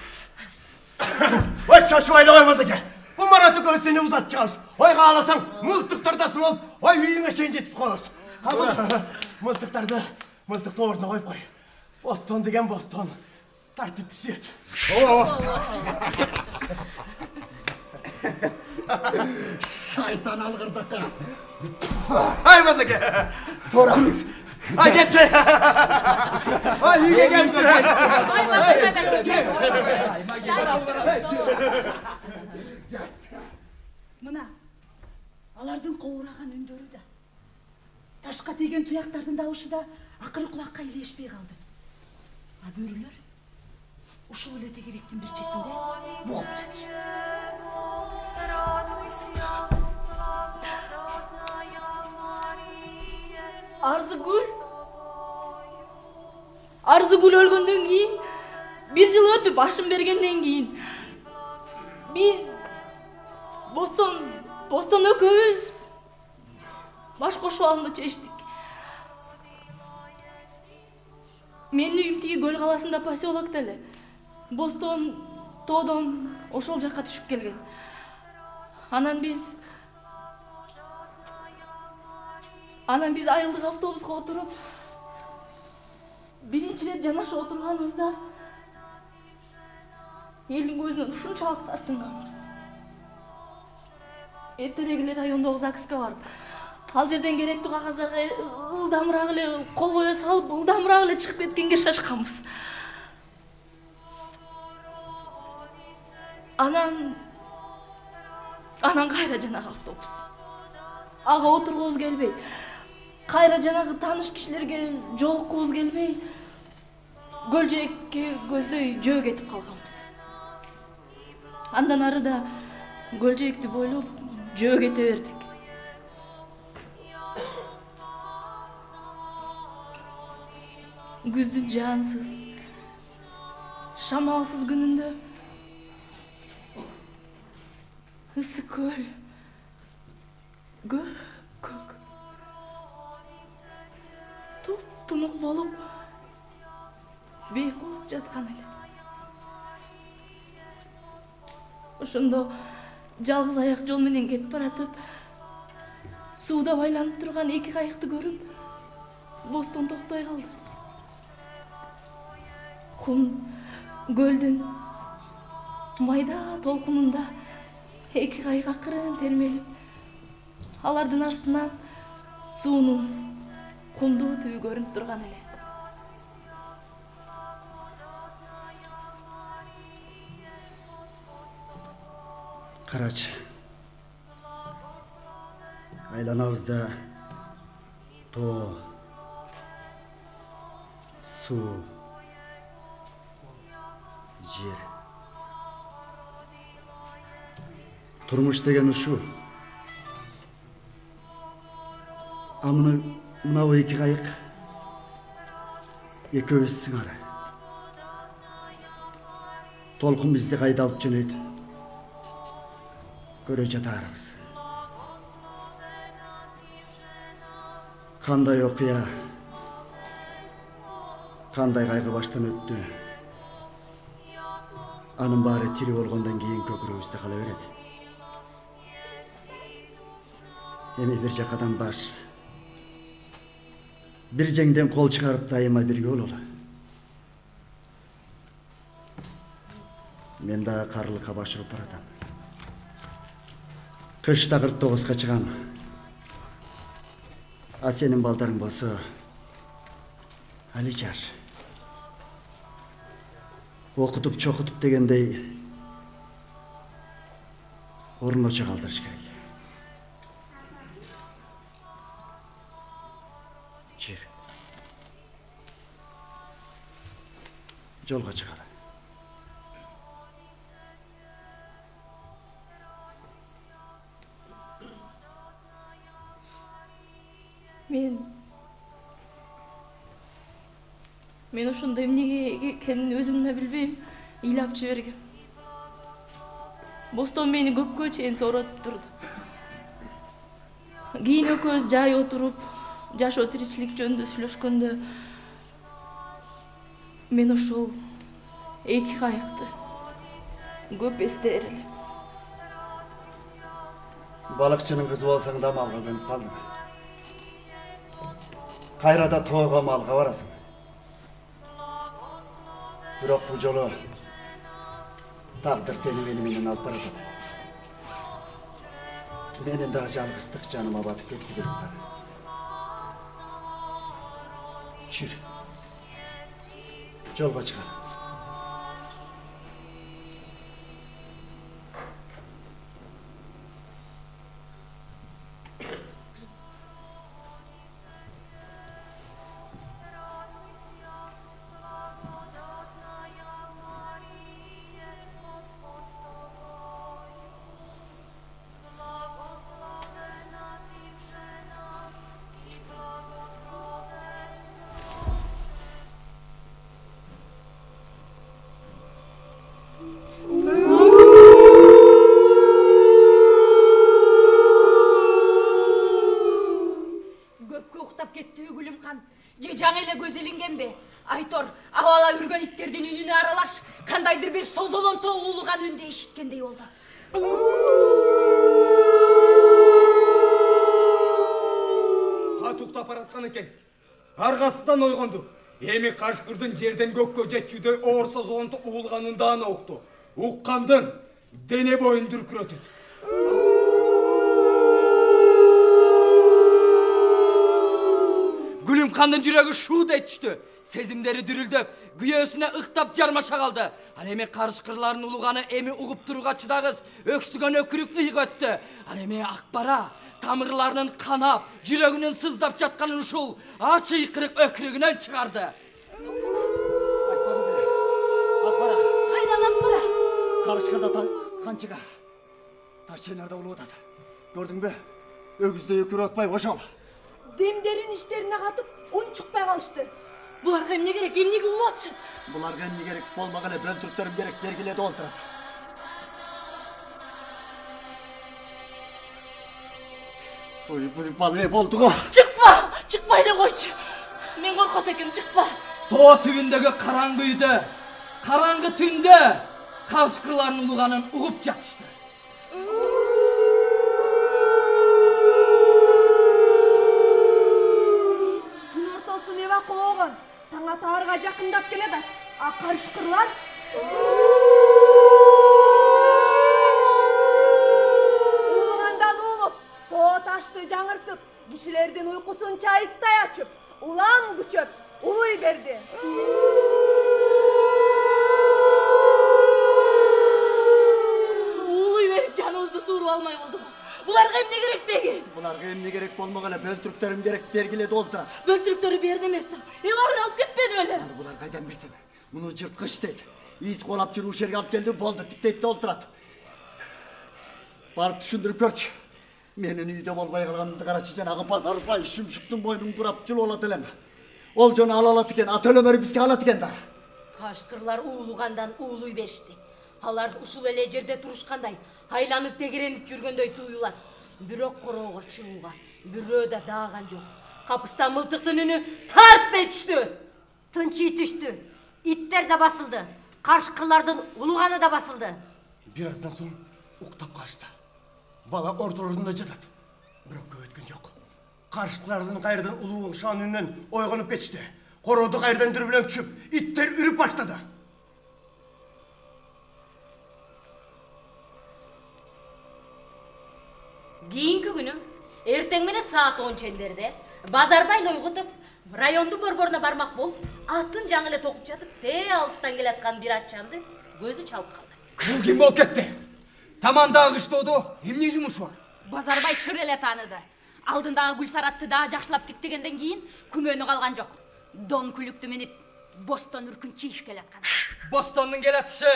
Speaker 5: Ой, шашып айла қоймас екен. Bu Marat'ı göğsüne uzatacağız. Oy ağlasan mıltıktardasın ol. Oy büyüğüne şeyin жетіп қаласın. Ha bu mıltıkta oruna koyup koy. Boston degen Boston. Tartip түсет.
Speaker 4: Шайтан алғырдыққа.
Speaker 5: Ay Mazake.
Speaker 4: Торамыз.
Speaker 5: Ay geç. Ay үйге gelip тұр.
Speaker 8: Мына, алардың қоңыраған үндері да, ташқа тиген тұяқтардың дауышы да ақыры құлаққа илешпей қалды. А бөрілер, ушыл өте керектің бір шетінде бұғып жатышты.
Speaker 7: Арзыгүл өлгөндөн кийин, bir жыл өтүп башын бергенден кийин, биз Бостон экөөбүз баш кошуп алууну чечтик. Менин үйүм тиги көл каласында поселокто эле. Бостон тоодон ошол жакка түшүп келген. Анан биз айылдык автобуска отуруп, биринчи рет жанаша отурганыбызда элдин көзүнөн ушунчалык тартынганбыз. Эртерегиле райондогу ЗАГСка барып, ал жерден керектүү кагаздарга ылдамыраак эле кол кое салып, ылдамыраак эле чыгып кеткенге шашканбыз. Анан кайра жанагы автобус. Ага отургубуз келбей, кайра жанагы тааныш кишилерге жолуккубуз келбей, көл жээкке көздөй жөө кетип калганбыз. Андан ары да көл жээкти бойлоп жөө кете бердик. Күздүн жансыз, шамалсыз күнүндө ысык көл, көк, туп-тунук болуп бейкут жаткан эле. Ошондо жалгыз аяк жол менен кетип баратып, сууда байланып турган эки кайыкты көрүп, Бостон токтой калды. Көлдүн майда толкунунда эки кайык акырын термелип, алардын астынан суунун кумдуу түбү көрүнүп турган эле.
Speaker 4: Карачы, айланабызда тоо, суу, жер. Турмуш деген ушу. А мынау эки кайык экөөбүз сыңары. Толкун бизди кайда алып жөнөйт. Көрө жатарбыз. Кандай окуя, кандай кайгы баштан өттү. Анын баары тири болгондон кийин көкүрөбүздө кала берет. Эми бир жакадан баш, бир жеңден кол чыгарып дайыма бирге бололу. Мен дагы карлыкка баш уруп баратам. Кышта 49га чыгам. А сенин балдарың болсо али жаш. Окутуп чокутуп дегендей орночо калтырыш керек. Жер. Жолго чыгалы.
Speaker 7: Мен ошондо эмнеге экенин өзүм да билбейм, ыйлап жибергем. Бостон мени көпкө чейин сооротуп турду. Кийин экөөбүз жай отуруп, жашоо тиричилик жөнүндө сүйлөшкөндө мен ошол эки кайыкты көп эстээр элем.
Speaker 5: Балыкчынын кызы болсаң да малга көнүп калдың. Кайра да тоого малга барасың. Бирок бул жолу тагдыр сени мени менен алып баратат. Менин да жалгыздык жаныма батып кетти бир бар. Чир. Жолго чыгар.
Speaker 2: Жаңа эле көз илингенби? Айтор, абала үргөн иттердин үнүнө аралаш, кандайдыр бир созолонто уулуган үнду эшиткендей болду.
Speaker 3: Кат уктап бараткан экен. Аргасынан ойгонду. Эми Карышкырдын жерден көккө жетчүдөй оор созолонто уулганын даана укту. Уккандын дене боюн дүркүрөтөт.
Speaker 1: Гүлүмкандын жүрөгү шуудай түштү. Сезимдери дүрүлдөп, күйөөсүнө ыктап жармаша калды. Ал эми Карышкырлардын улуганы эми угуп турууга чыдагыс, өксүгөн өкүрүк ыйга өттү. Ал эми Акбара тамырларынын канап, жүрөгүнүн сыздап жатканын ушул ачыйкырык өкүрүгүнөн чыгарды.
Speaker 5: Акбара.
Speaker 7: Кайдан Акбара?
Speaker 5: Карышкырда канчыга. Тарченарда улуу атат. Көрдүңбү? Өгүздө өкүрүп атпай ошол.
Speaker 8: Демдерин иштерине катып, унчукпай калышты.
Speaker 7: Буларга эмне керек? Эмнеге улуу атышат?
Speaker 5: Буларга эмне керек болмок эле бөлтүрүктөрүм керек бергиледи олтурат. Ой, бул бала болду го.
Speaker 7: Чыкпа! Чыкпай эле койчу. Мен коркот экем, чыкпа.
Speaker 1: Тоо түбүндөгү караңгы үйдө, караңгы түндө Карышкырлардын улуганын угуп жатышты.
Speaker 8: Нева коогон, таң атаарга жакындап келет. А Карышкырлар уулугандан уулуп, тоо ташты жаңыртып, кишилердин уйкусун чайыттай ачып, улам күчөп, улуй берди.
Speaker 7: Улуй берип жаныбызды сууруп алмай болду. Буларга эмне керек деги?
Speaker 5: Буларга эмне керек болмок эле бөлтүрүктөрүм керек бергиледи олтурат.
Speaker 7: Бөлтүрүктөрү берди эмес да. Аны алып кетпеди беле?
Speaker 5: Аны булар кайдан билсин? Муну жырткыч дейт. Из колап жүрүп ушерге алып келди, болду, тиктейт да олтурат. Барып түшүндүрүп көрчү. Менин үйдө болбой калганымды карачы, жанагы Базарбай Шүмшүктүн бойунун бурап жылуулат элем. Ол жону ала алат экен, ат өлөмөрү бизге алат экен да.
Speaker 7: Карышкырлар уулугандан уулуй беришти. Алар ушул эле жерде турушкандай, айланып тегеренип жүргөндөй туюлат. Бирок короого чыгууга бирөө да дааган жок. Капыста мылтыктын үнү тарстай түштү.
Speaker 6: Тынчый түштү. Иттер да басылды. Карышкырлардын улуганы да басылды.
Speaker 5: Бир аздан соң уктап калышты. Бала ортолорунда жатат. Бирок көп өткөн жок. Карышкырлардын кайрадан улуу шан үнүнөн ойгонуп кетишти. Корооду кайрадан дүрбүлөп түшүп, иттер үрүп баштады.
Speaker 7: Кийинки күнү эртең менен саат 10 чендерде Базарбай Нойгутов райондун борборуна бармак болуп, атын жаңы эле токуп жатып, алыстан келаткан бир атчанды көзү чалып калды.
Speaker 3: Ким болуп кетти? Тамандагы кыштоодо эмне жумуш бар?
Speaker 2: Базарбай шыр эле тааныды. Алдындагы Гүлсаратты дагы жакшылап тиктегенден кийин күмөнү калган жок. Дон күлүктү минип, Бостон үркүн чийип келаткан.
Speaker 1: Бостондун келатышы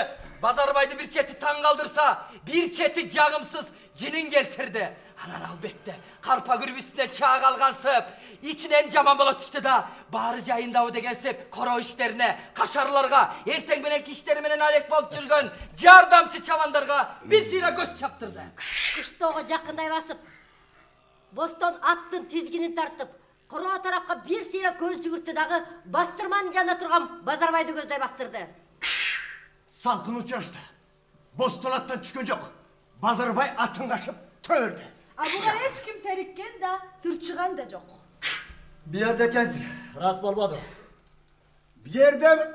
Speaker 1: Bazarbay'dı bir çeti tan kaldırsa, bir çeti cağımsız cinin geltirdi. Anan albatta, karpa gürbüsünden çağa kalgansıp, içinen caman bola düştü da, bağırıcayın Davud'a gelsip, koro işlerine, kaşarlarga, erten benenki işlerimenen alek bolup жүрген, jardamçı çavandarga bir sıyra göz çaptırdı.
Speaker 6: Kıştoğu жақындай басып, бостон аттың тезгінін тартып, құрау тарапқа бір сыйра көз жүгіртті дағы бастырманың жанында тұрған Базарбайды көздай бастырды.
Speaker 5: Салқын ұшырашты. Бостон аттан түскен жоқ. Базарбай атын қашып төрді.
Speaker 8: Абуға ешкім теріккен да, тырчыған да жоқ.
Speaker 4: Bir yerde ekensің, рас болмады. Bir yerde mi?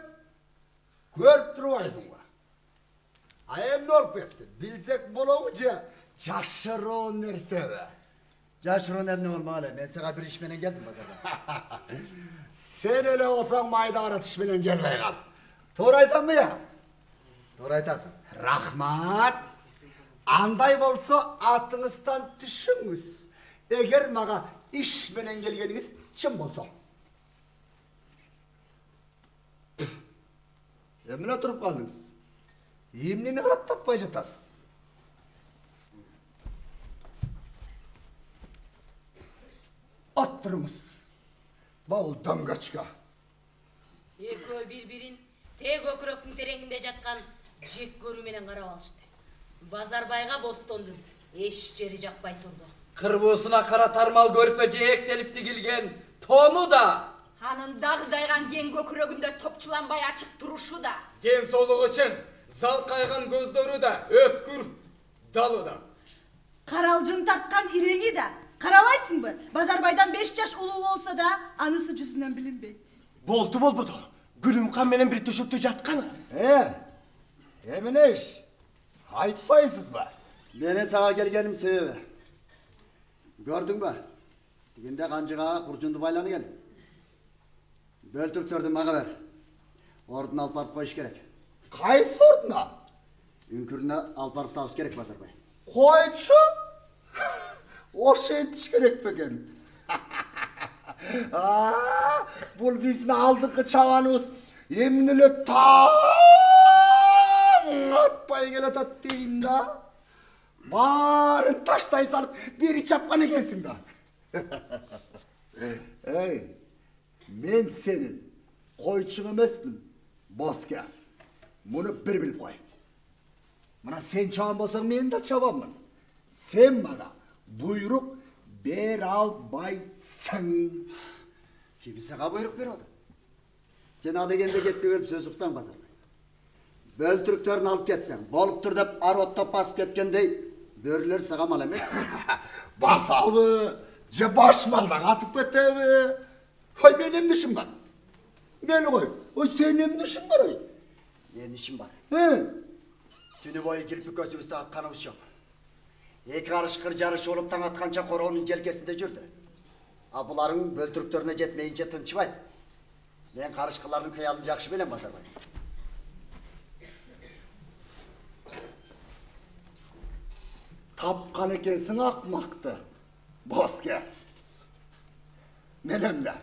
Speaker 4: Көріп тұрмайсың ба? Айым не olup кетті? Білсек болауы же, жашыруын нәрсе бі?
Speaker 9: Жашыруын әмне olmalı. Ben sana bir işmenen geldim Bazarбай.
Speaker 4: Sen öyle olsan maydağına tişmenen gelmey kal. Doğru aytan mı ya?
Speaker 9: Doğru aytasın.
Speaker 4: Rahmat. Андай bolsa atыңızdan düşünüz. Eğer mağa iş menen gelgeniniz çın bolsa. Emine turup kaldınız. Emnini qarap tapmay жатасыз. Attırımız. Bavul dangaçka.
Speaker 7: Ekөө bir-бирин тег өкүрөктүн тереңинде жаткан жек көрүү менен карап алышты. Базарбайга Бостондун эч жери жакпай турду.
Speaker 1: Kırbusuna kara tarmal görpe ceğektelip dikilgen, tonu da.
Speaker 2: Анын дагдайган кен көкүрөгүндө топчуланбай ачык турушу да.
Speaker 3: Ден соолугу үчүн залкайган көздөрү да өткүр далы да.
Speaker 8: Қаралжын тартқан иреңі да. Қаралайсың бы? Базарбайдан 5 жаш улуу болса да, анысы жүзүнөн билинбейт.
Speaker 5: Болду болбоду. Гүлүмкан менен bir төшөктө жатканы.
Speaker 4: Emine iş. Айтпайсыз ба?
Speaker 9: Mene sağa gelgenim sebebi. Gördün mü? Diginde kancığa kurcundu baylanı geldi. Böltürktörдү mağa ver. Orduna alıp barıp koyuş gerek.
Speaker 4: Kayсы orduna?
Speaker 9: Ünkürüne alıp barıp salış gerek Bazarбай.
Speaker 4: Koyçu? Oşu etiş gerek beken. Bul bizni aldıkı çavanımız emnile taң atpay geletat deyim da. Barın taştay salıp biri çapkanı gelsin da. Ey, men senin koyçun emesmin, boska. Bunu bir bilip koy. Mana sen çavan bolsaң men de çavanmın. Sen bana buyruk ber albaysың.
Speaker 9: Kimseye buyruk ver o da. Sen adegende getme görüp söz uqsan Bazarбай. Böltürktörün alıp ketsen, bolup tur dep arotto basıp ketkendey, börüler sağa mal emes.
Speaker 4: Basalı, je başmaldan atıp ketemi. Hay benim dişim var. Beni koy. O senin dişin var ay.
Speaker 9: Benim işim var.
Speaker 4: He.
Speaker 9: Tünü boyu kirpik gözümüzde akkanımız yok. Eki karış kır jarış olup taң atkança koronun jelkesinde жүрді. Buların böltürktörüne jetmeyince tınçıbaydı. Ben karışkıların kıyalını jakşı bilen Bazarбай.
Speaker 4: Tapkan ekensin akmaktı. Boske. Menem de.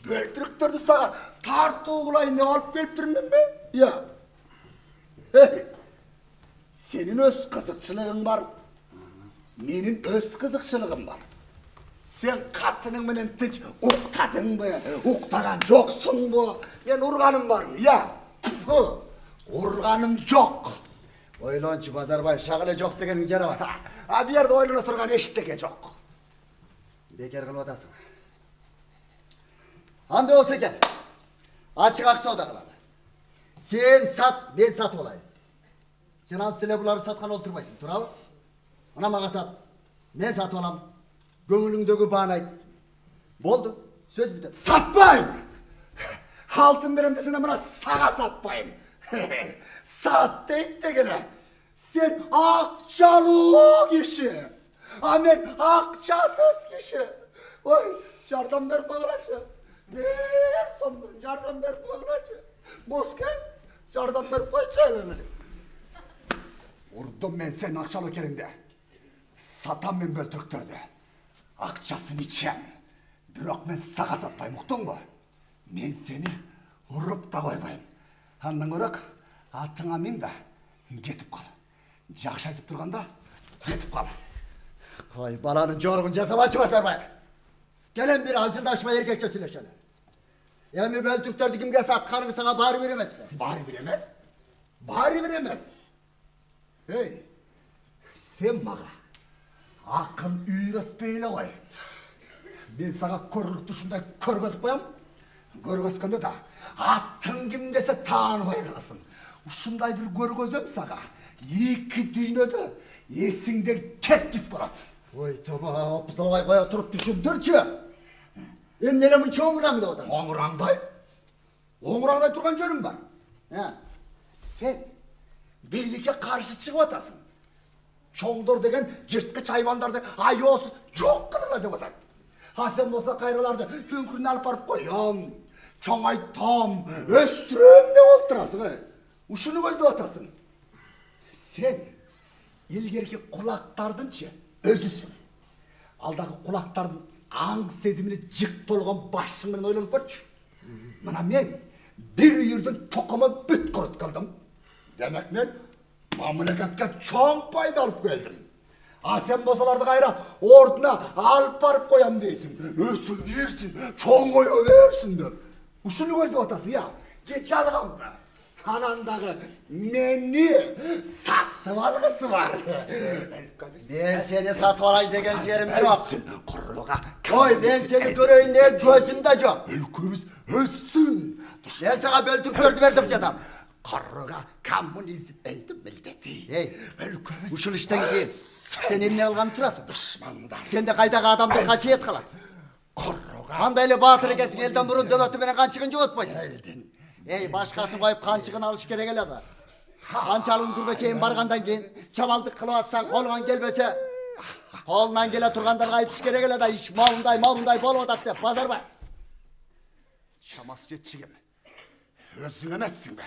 Speaker 4: Böltürüktörді sağa tartı uğulayın ne alıp gelip durmam be? Ya. Hey. Senin öz kızıkçılığın var. Menin öz kızıkçılığım var. Sen katının menen tinç uktadın mı? Uktagan joksun mu? Ben urganım var mı? Ya. Urganım jok.
Speaker 9: Oylançı Bazarбай, şagıle jok degenin jarabas.
Speaker 4: Ha bir yerde oylana turgan eşitege jok.
Speaker 9: Bekar kılıp atasın. Hande olsa gel. Açık aksa oda kıladı. Sen sat, ben sat olayım. Sen az sile buları satkan olturmaysın, turabı. Ona mağa sat. Ben sat olam. Gönlündeki bağınaydı. Boldu. Söz biter.
Speaker 4: Satmayın. Altın verem desene bana sağa satmayın. Sat deyit de gene. Sen akçalı kişi. Amen akçasız kişi. Oy yardım ver bağlaçı. Ne sondan yardım ver bağlaçı. Boske yardım ver koy çaylanı. Urdum ben senin akçalı kerinde. Satan ben böltürktörde. Akçasını içem. Bırak ben sağa satmayım, uktun mu? Men seni urup da koymayım. Andan olarak атыңа мен да кетіп қал. Жақшы айтып тұрғанда кетіп қал.
Speaker 9: Koy balanın jorgun жасамачы Базарбай. Келен bir alçıldaşma erkekçe söyleşelim. Emi ben Türklerdi kimge satkanını sana bari veremez mi?
Speaker 4: Bari bir emez. Bari bir emez. Hey, sen bana akıl үйретпейлі ғой. Ben sana körlük dışında körgözüp koyam. Körgözkende de attın kim dese tanımay kalasın. Uşunday bir körgözüm sana. İki dünyada esinden ketkis bolat.
Speaker 9: Oy toba, opsalvay koya turup düşündürçü. Emnelemin çoğumurağında otasın.
Speaker 4: Oңыраңдай? Oңыраңдай тұрған жөнім бар. Sen birlikке қарсы шығып атасың. Çoңдор деген жыртқыч hayvandарды айосыз жоқ қылыла деп атады. Сен болса қайраларды күн алып барып қоям, чоңайтам, өстірем деп отырасың. Ушыны көздеп атасың. Sen ilgerki kulaklardın özüsün. Alдағы kulakların аң сезіміне жық толған басшыңмен ойланып көрші. Мына мен бір үйірдің тоқымы бүт құрыт қылдым. Демек мен мамлекетке чоң пайда алып келдім. Сен болсаларды қайра ордына алып барып қоям дейсің. Өсі ерсін, чоң ойы өрсін деп. Ушыны көздеп атасың, я? Же жалған ба? Анандағы мені сатып алғысы бар.
Speaker 9: Ben seni satып alay деген жерім жоқ.
Speaker 4: Құрыға.
Speaker 9: Oy ben seni göreyim diye gözüm de жоқ.
Speaker 4: Өлкөбіз өссін.
Speaker 9: Ben sana böltürklerdi verdim cadam.
Speaker 4: Құрыға коммунизм әйді мілдеті.
Speaker 9: Ey,
Speaker 4: Өлкөбіз
Speaker 9: ушул işten keyin sen emne algan turasın.
Speaker 4: дұшмандар.
Speaker 9: Sen de kaydağı adamdır kasiyet kalat.
Speaker 4: Құрыға
Speaker 9: Andaylı batırı kesin elden burun dövötü beni kançıkınca otmayın.
Speaker 4: елдің.
Speaker 9: Ey başkasını koyup kançıkını alış gerek ele da. Kançalığın gürbeçeyin bargandan keyin çabaldık kılıp atsan kolundan gelmese kolundan gele turgandarga aytış gerek ele da iş mavunday bol odat dep Bazarбай.
Speaker 4: Şaması жетчігім. Өзің емессің бе?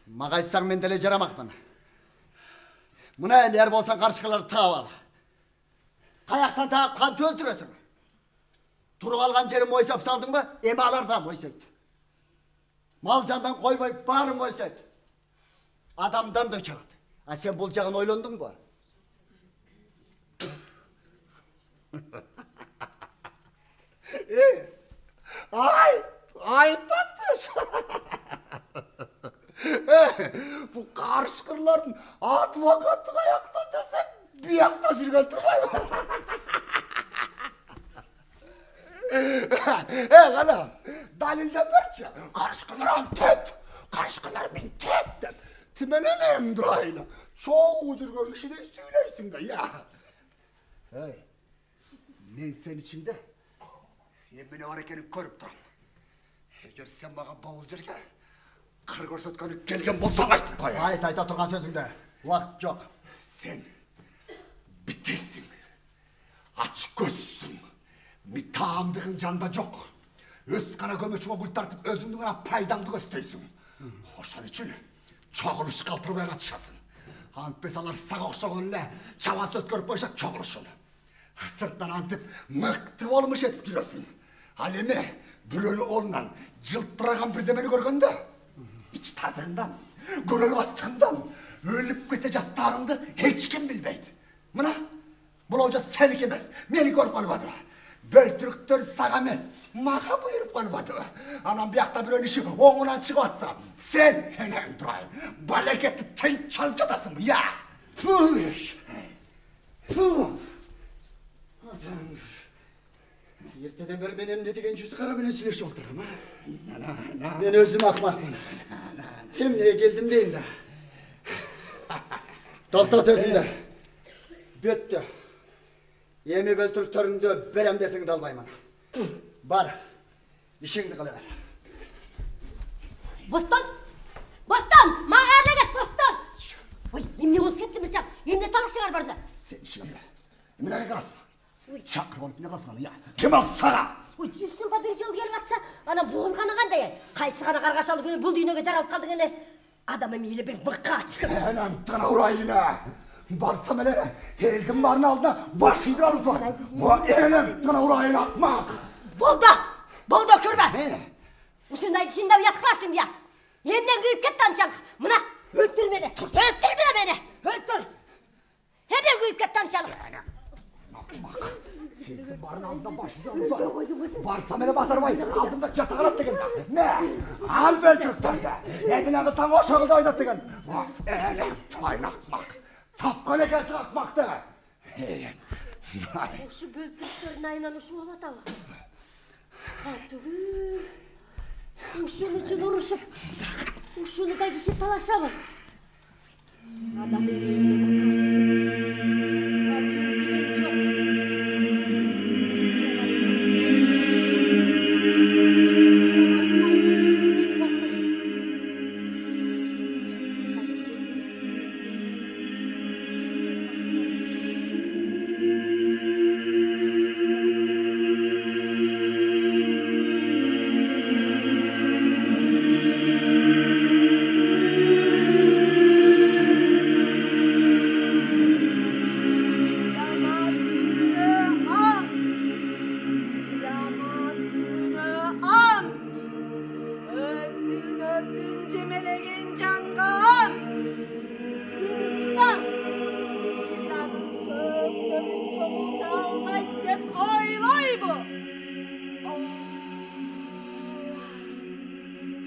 Speaker 9: Mağa айтсаң мен деле жарамақпын. Мына енді ер болсаң қаршықаларды тағып ал. Қаяқтан тағып қанты өлтіресің. Тұрып алған жерін мойсап салдың ба, емі алар да мойсайды. Мал жандан қойбай барын мойсайды. Адамдан да çalады. Сен бұл жағын ойландың ба?
Speaker 4: Ay tatlış. Bu karışkırların advokatlık ayakta desem bir ayakta жүрген тұрмай. Ғалам, dalilde berçe. Karışkırlar antet. Karışkırlar mintet деп. Tümenен emdrayla. Çoğu жүрген kişi de söyleysin de ya. Hey, men sen içinde emine var ekenin körüp duram. Eğer sen bana bavul жерге қыр көрсөткөнү келген болсаң айт.
Speaker 9: Айта тұрған сөзіңді. Уақыт жоқ.
Speaker 4: Sen bitirsin. Aç көзсің. Mitağımdığın canda жоқ. Öz kana gömöçüne gül tartıp özündün ana paydamdı gösteysin. Oşan için çoğuluş kaldırmaya katışasın. Antpesalar sağa okşağınla çavası ötkörüp boysa çoğuluşun. Sırttan antip mıktı olmuş etip duruyorsun. Alemi bülölü onunla жылтыраған бірдемені көргенде iç tadırından, gönül bastığından ölüp kete jastарыңды ешкім bilmeydi. Mına бұл olca seniki емес, meni görüp kalmadı. Böltürüktör sağa емес, mağa buyurup kalmadı. Anam bir yakta bir önüşü oğunan çıkıp atsa, sen hemen durayım, baleketi ten çalıp jatasın mı ya?
Speaker 9: Ертеден бері мен емне деген жүзі қара менен сөйлешіп отырмын. Мен өзім ақмақпын. Емнеге келдім дейін да. Тоқтат өзіңді. Бөтті. Емі бөлтіріктеріңді берем десіңді алмаймын. Бар, ішіңді қыла бер.
Speaker 6: Бостан! Бостан! Мағарына кет, Бостан! Ой, емне болып кетті бір шақ? Емне талықшыңар барды?
Speaker 4: Sen işimde. Emine kalsın. Çakır olup ne kalsın ya? Kim al sana?
Speaker 6: Ой, 100 жылда бір жол келіп атса, ана болғаны қандай? Қайсы ғана қарғашалы күні бұл дүйнеге жаралып қалдың әлі. Адам емейлі бір мыққа açtым.
Speaker 4: Hemen tana urayına. Barsam hele, eldim barın aldına baş idrarız var. Bu elem tana urayına akmak.
Speaker 6: Болды, болды көрбе. Ушундай ішінде ұят қыласың я. Yeniden kıyıp ket tanışalım. Mına öldür beni. Öldürme beni. Öldür. Hemen kıyıp ket tanışalım.
Speaker 4: Senin barın altında başlayacağım uzak. Barsam ele basarmay. Altında çatağın at degen. Ne? Al beltürklerdi. Evine kızsan o şekilde oynat degen. Eğlen çaynakmak. Tapkan ekesi akmaktı. Eğlen.
Speaker 6: Şu böltürklerin aynalışı ola da. Hatırım. Uşun için uğraşıp. Uşunu da kişi talaşamı. Adam emeğine bakarsız.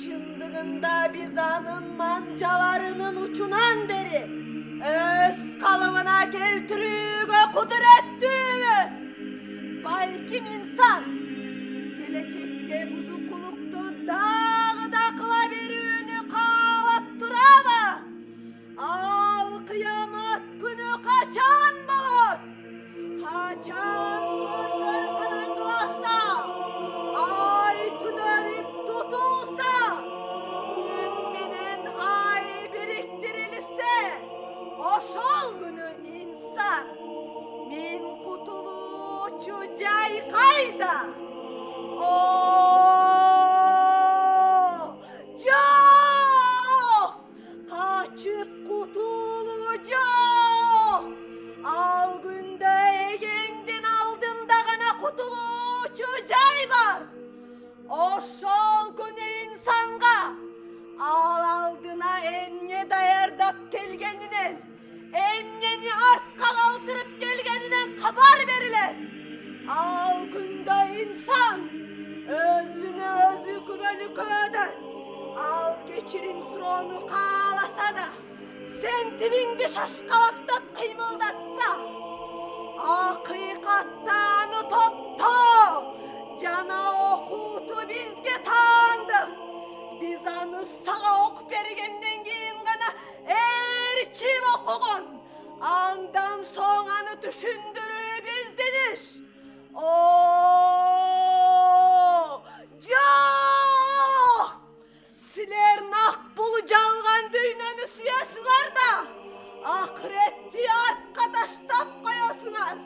Speaker 8: Çındığında bizanın mancalarının uçunan beri öz kalıbına keltürüge kudrettüğümüz balkim insan gelecekte buzukuluktu dağı da kıla berüğünü kağlap durama al kıyamet günü kaçan bulut kaçan gözler karanlıksa ay tünerip tutulsa gün menen ay biriktirilse oşol günü insan min kutuluçu cay kayda o çok kaçıp kutulacak al günde egendin aldığında gana kutuluçu cay var oşol günü insanga al aldına enne dayardap gelgeninen enneni artka kaldırıp gelgeninen kabar verilen al günde insan özüne özü güveni köyden al geçirim sıronu kağlasa da sen dilindi şaşkalaktap kıymıldatma hakikattanı topto cana okutu bizge tanıdık biz anı sağa ok bergenden keyin gana erçim okugun andan soň anı düşündürü bizdeniş Жоқ! Siler nakbulu жалған düyneni süyesiniz da ahiretli arkadaştap koyasınlar.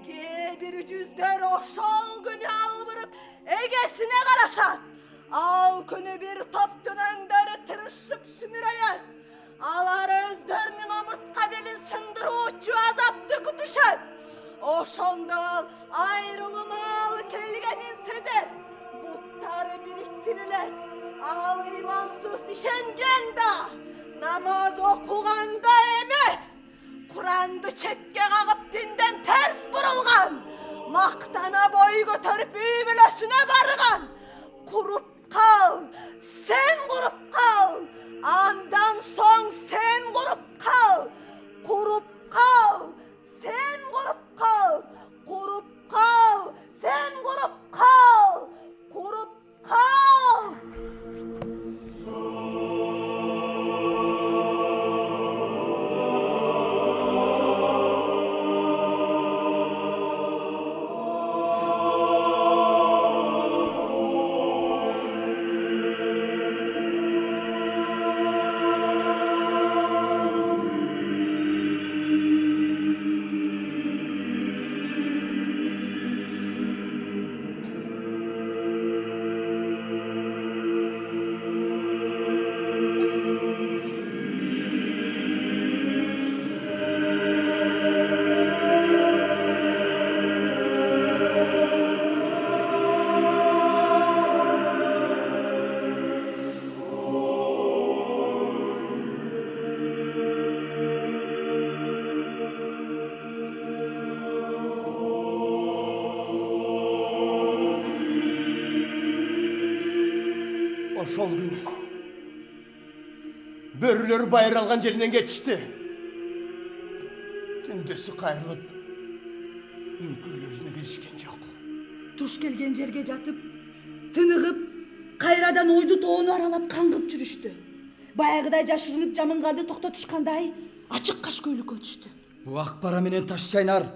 Speaker 8: Gebir cüzler oşol günü albırıp egesine karaşat. Al günü bir toptun öndörü tırışıp sümüreyen. Alar özlerinin omurtka belin sındırıcı azaptı kütüşet. Oşonda ayrılımı al kelgenin sezer. Butları biriktiriler. Al imansız işengen da. Namaz okuganda emes. Kur'an'dı çetke kakıp dinden ters burulgan. Maktana boy götürüp üymülesine bargan. Kurup kal, sen kurup kal. Andan son sen kurup kal. Kurup kal, sen kurup kal. Kurup kal, sen kurup kal. Kurup kal.
Speaker 5: ошол күнү бөрүлөр байыралган жеринен кетишти. Түндөсү кайрылып, үңкүрлөрүнө келишкен жок.
Speaker 8: Туш келген жерге жатып, тынығып, кайрадан ойду тоону аралап каңгып жүрүштү. Баягыдай жашырынып жамынганды токтотушкандай ачык каш көйлүккө түштү.
Speaker 1: Бу акбара менен таш чайнар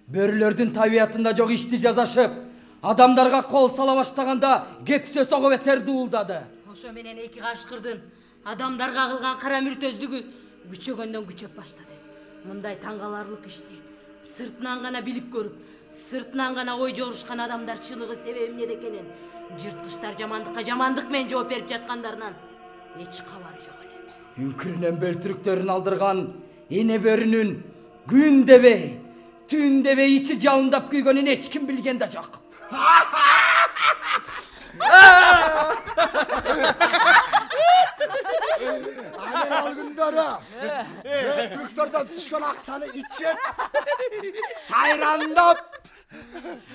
Speaker 1: бөрүлөрдүн табиятында жок ишти жасашып, адамдарга кол сала баштаганда кепсе сого бетер дуулдады.
Speaker 7: Ошо менен эки кашкырдын адамдарга кылган кара мүртөздүгү күчөгөндөн күчөп баштады. Мындай таң каларлык ишти сыртынан гана билип көрүп, сыртынан гана ой жорушкан адамдар чыныгы себеби эмнеде экенин, жырткычтар жамандыкка жамандык менен жооп берип жаткандарынан эч кабар жок эле.
Speaker 1: Үңкүрүнөн бөлтүрүктөрүн алдырган эне бөрүнүн күн дебей, түн дебей ичи жалындап күйгөнүн эч ким билген да жок.
Speaker 4: Анен ал күндөрү бөлтүрүктөрдөн түшкөн акчаны ичип, сайрандап,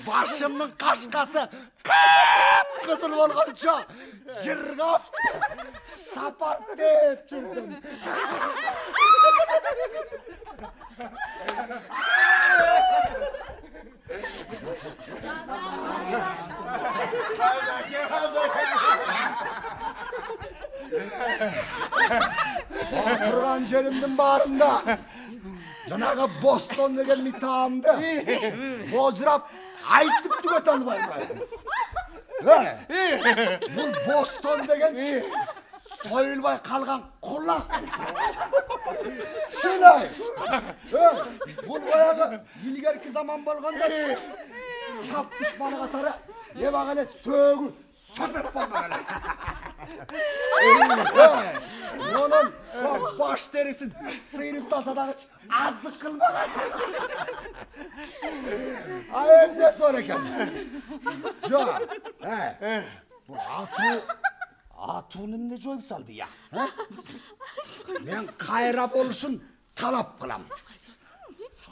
Speaker 4: башымдын кашкасы кып-кызыл болгончо жыргап, шапартеп жүрдүм. Oturgan jerimdin barında жанагы Бостон деген митаамды божурап айтып түгөтө албайм. Бул Бостон деген союлбай калган кулак. Шынай. Бул баягы илгерки заман болгондо тап душманы катары эбак эле сөөгү сөпөт болгон эле. Onun baş terisini sıyırıp tasa da azlık kılmak. Ayım ne sonra eken? Can, bu Atu'nun ne joyup saldı ya? Ben kayrap oluşun talap kılam.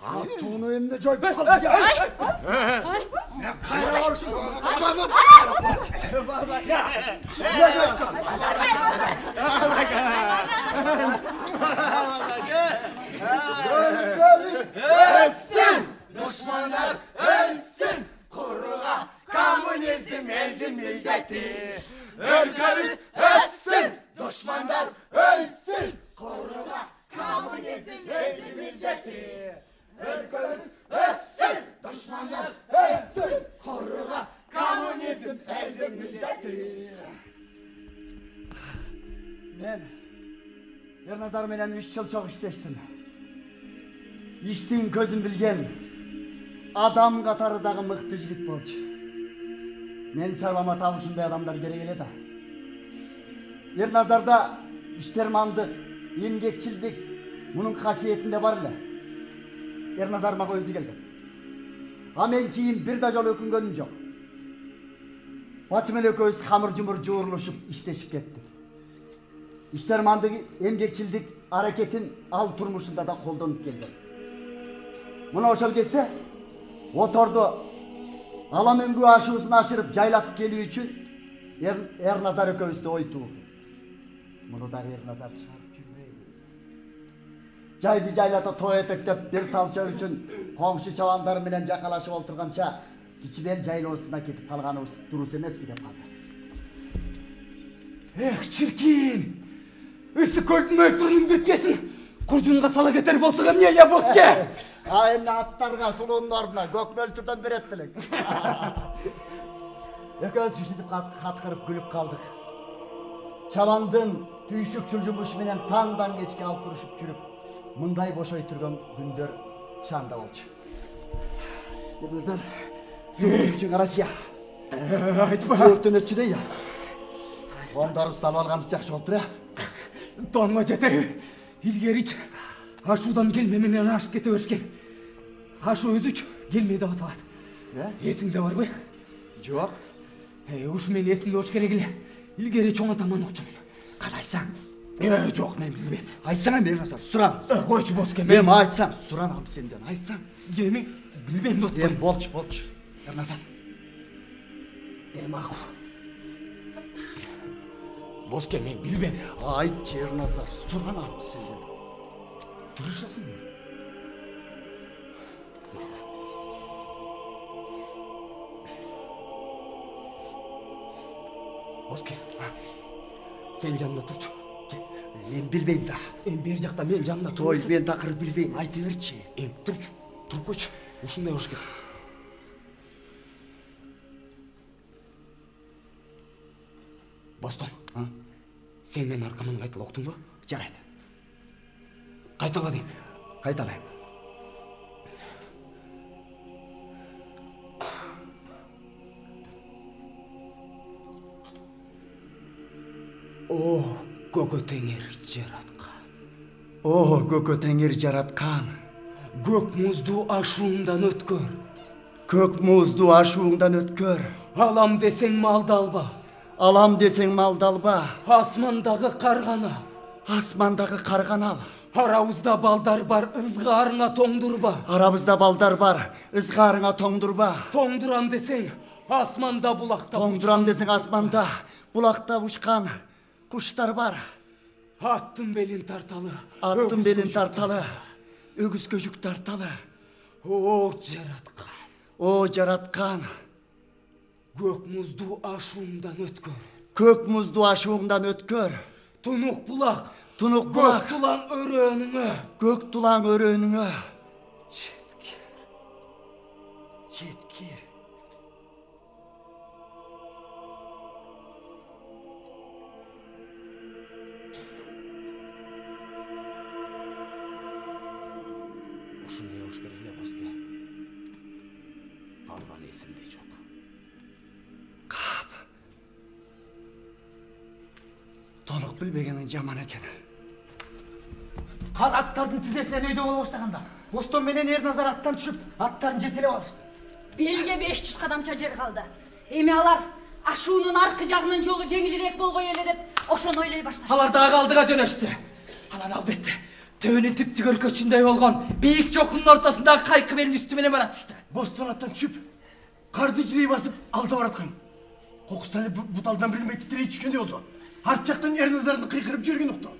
Speaker 4: Atu'nun ne joyup saldı ya? Ben kayrap oluşun talap ya. Ne joyup saldı? Ülkemiz ölsün, düşmanlar ölsün, kuruğa komünizm eldi milleti. Ülkemiz ölsün, düşmanlar ölsün, kuruğa komünizm eldi milleti. Ülkemiz ölsün, düşmanlar ölsün, kuruğa komünizm eldi milleti. Ben Ernazar менен 3 жыл çok işleştim. İştin közün bilgen adam katarıdagı mıktı jigit bolчу. Men çarvama табышындай адамдар керек эле да. Ernazarda iştermandık, emgekçildik, bunun kasiyetinde var эле. Ernazar mага özü келген. А мен кийин бир да жолу өкүнгөнүм жок. Бачы менен экөөбүз хамыр жумур жуурулушуп иштешип кеттик. İştermandık, emgekçildik hareketin al turmuşunda da koldanıp geldi. Muna oşal kezdе otordu alamengü aşuusunu aşırıp jaylatıp geliyor için Ernazar ekөөbүздө ой тууду. Муну да Ernazar чыгарып жүрбөйбү. Жайды жайлата той этектеп бир талча үчүн коңшу чабандары менен жакалашып отурганча кичибел жайлоосуна кетип калганыбыз дурус эмеспи деп калды.
Speaker 3: Эх, чиркин! Isi költün öldürünün bütkesini kurcunga sala getir bolsun emne ya boske?
Speaker 9: Emne attarga suluğunun ardına gök möltürden bir ettilik. Ekөөbүз üşütüp katkırıp gülüp kaldık. Çabandın tüyüşük çulcumuş menen tаңдан kечке alып turuşup жүрүp, mınday boşoy turgan gündör şanda bolчу. Ernazar, suğun üçün araçı ya. Suğuktun ötçüde ya. Ondarı salып algamыз жакшы болуптур ya.
Speaker 3: Donma жетеби, илгерич ашуудан келме менен ашып кете беришкен. Ашуу өзүч келмей деп аталат. Эсиңде барбы?
Speaker 9: Жок.
Speaker 3: Ушу мен эсимде болуш керек эле. Илгери чоң атаман укчумун. Кадайсаң? Жок, мен билбейм.
Speaker 9: Айтсаң эми Ernazar, суранам.
Speaker 3: Койчу боске.
Speaker 9: Мен айтсам, суранам сенден, айтсаң.
Speaker 3: Эми билбейм да
Speaker 9: Эми болчу. Ernazar.
Speaker 3: Макул. Boske men bilbem.
Speaker 9: Ayt Ernazar, so'rman alып senden.
Speaker 3: Duruşasın. Boske. Sen janımda turчу.
Speaker 9: Men bilbeyim da.
Speaker 3: Бер жакта мен жанында
Speaker 9: Той, мен такыр bilbeyim, айта берчи.
Speaker 3: Turчу. Туруп койчу. Ушундай болуш керек. Бостон. Sen менин аркаман кайтала уктуңбу?
Speaker 9: Жарайт.
Speaker 3: Кайтала дейм.
Speaker 9: Кайталайм.
Speaker 3: О, көкө теңир жараткан.
Speaker 9: О, көкө теңир жараткан.
Speaker 3: Көк музду ашуундан өткөр.
Speaker 9: Көк музду ашуыңдан өткөр.
Speaker 3: Алам десең малды алба.
Speaker 9: Алам десең малды алба.
Speaker 3: Асмандагы каргана.
Speaker 9: Асмандагы карган ал.
Speaker 3: Арабызда балдар бар, ызгаарыңа тоңдурба.
Speaker 9: Арабызда балдар бар, ызгаарыңа тоңдурба.
Speaker 3: Тоңдурам десең, асманда булакта.
Speaker 9: Тоңдурам десең асманда, булакта учкан куштар бар.
Speaker 3: Аттын белин тарталы.
Speaker 9: Аттын белин тарталы. Өгүз көжүк тарталы.
Speaker 3: О, жараткан.
Speaker 9: О, жараткан.
Speaker 3: Көк музду ашуундан өткөр.
Speaker 9: Көк музду ашуыңдан өткөр.
Speaker 3: Тунук булак.
Speaker 9: Тунук булак.
Speaker 3: Көк тулаң өрөөнүңө.
Speaker 9: Көк тулаң өрөөнүңө. Жеткир. Жеткир.
Speaker 3: Ушундай болуш керек эле Боске. Калган эсимде жок.
Speaker 9: Толук билбегениң жаман экен.
Speaker 1: Кар аттардын тизесинен өйдө боло баштаганда Бостон менен Эрназар аттан түшүп, аттарын жетелеп алышты.
Speaker 2: Белге 500 кадамча жер калды. Эми алар ашуунун аркы жагынын жолу жеңилирээк болгой эле деп ошону ойлой башташты.
Speaker 1: Алар дагы алдыга жөнөштү. Анан албетте төбөнүн типтик өлкөчүндөй болгон бийик чокунун ортосундагы кайкы белин үстү менен баратышты.
Speaker 5: Бостон аттан түшүп, карды ижирей басып алда бараткан. Кокустан буталдан билмей титирей түшкөндөй болду. Арт жактан Эрназардын кыйкырып жүргөн укту.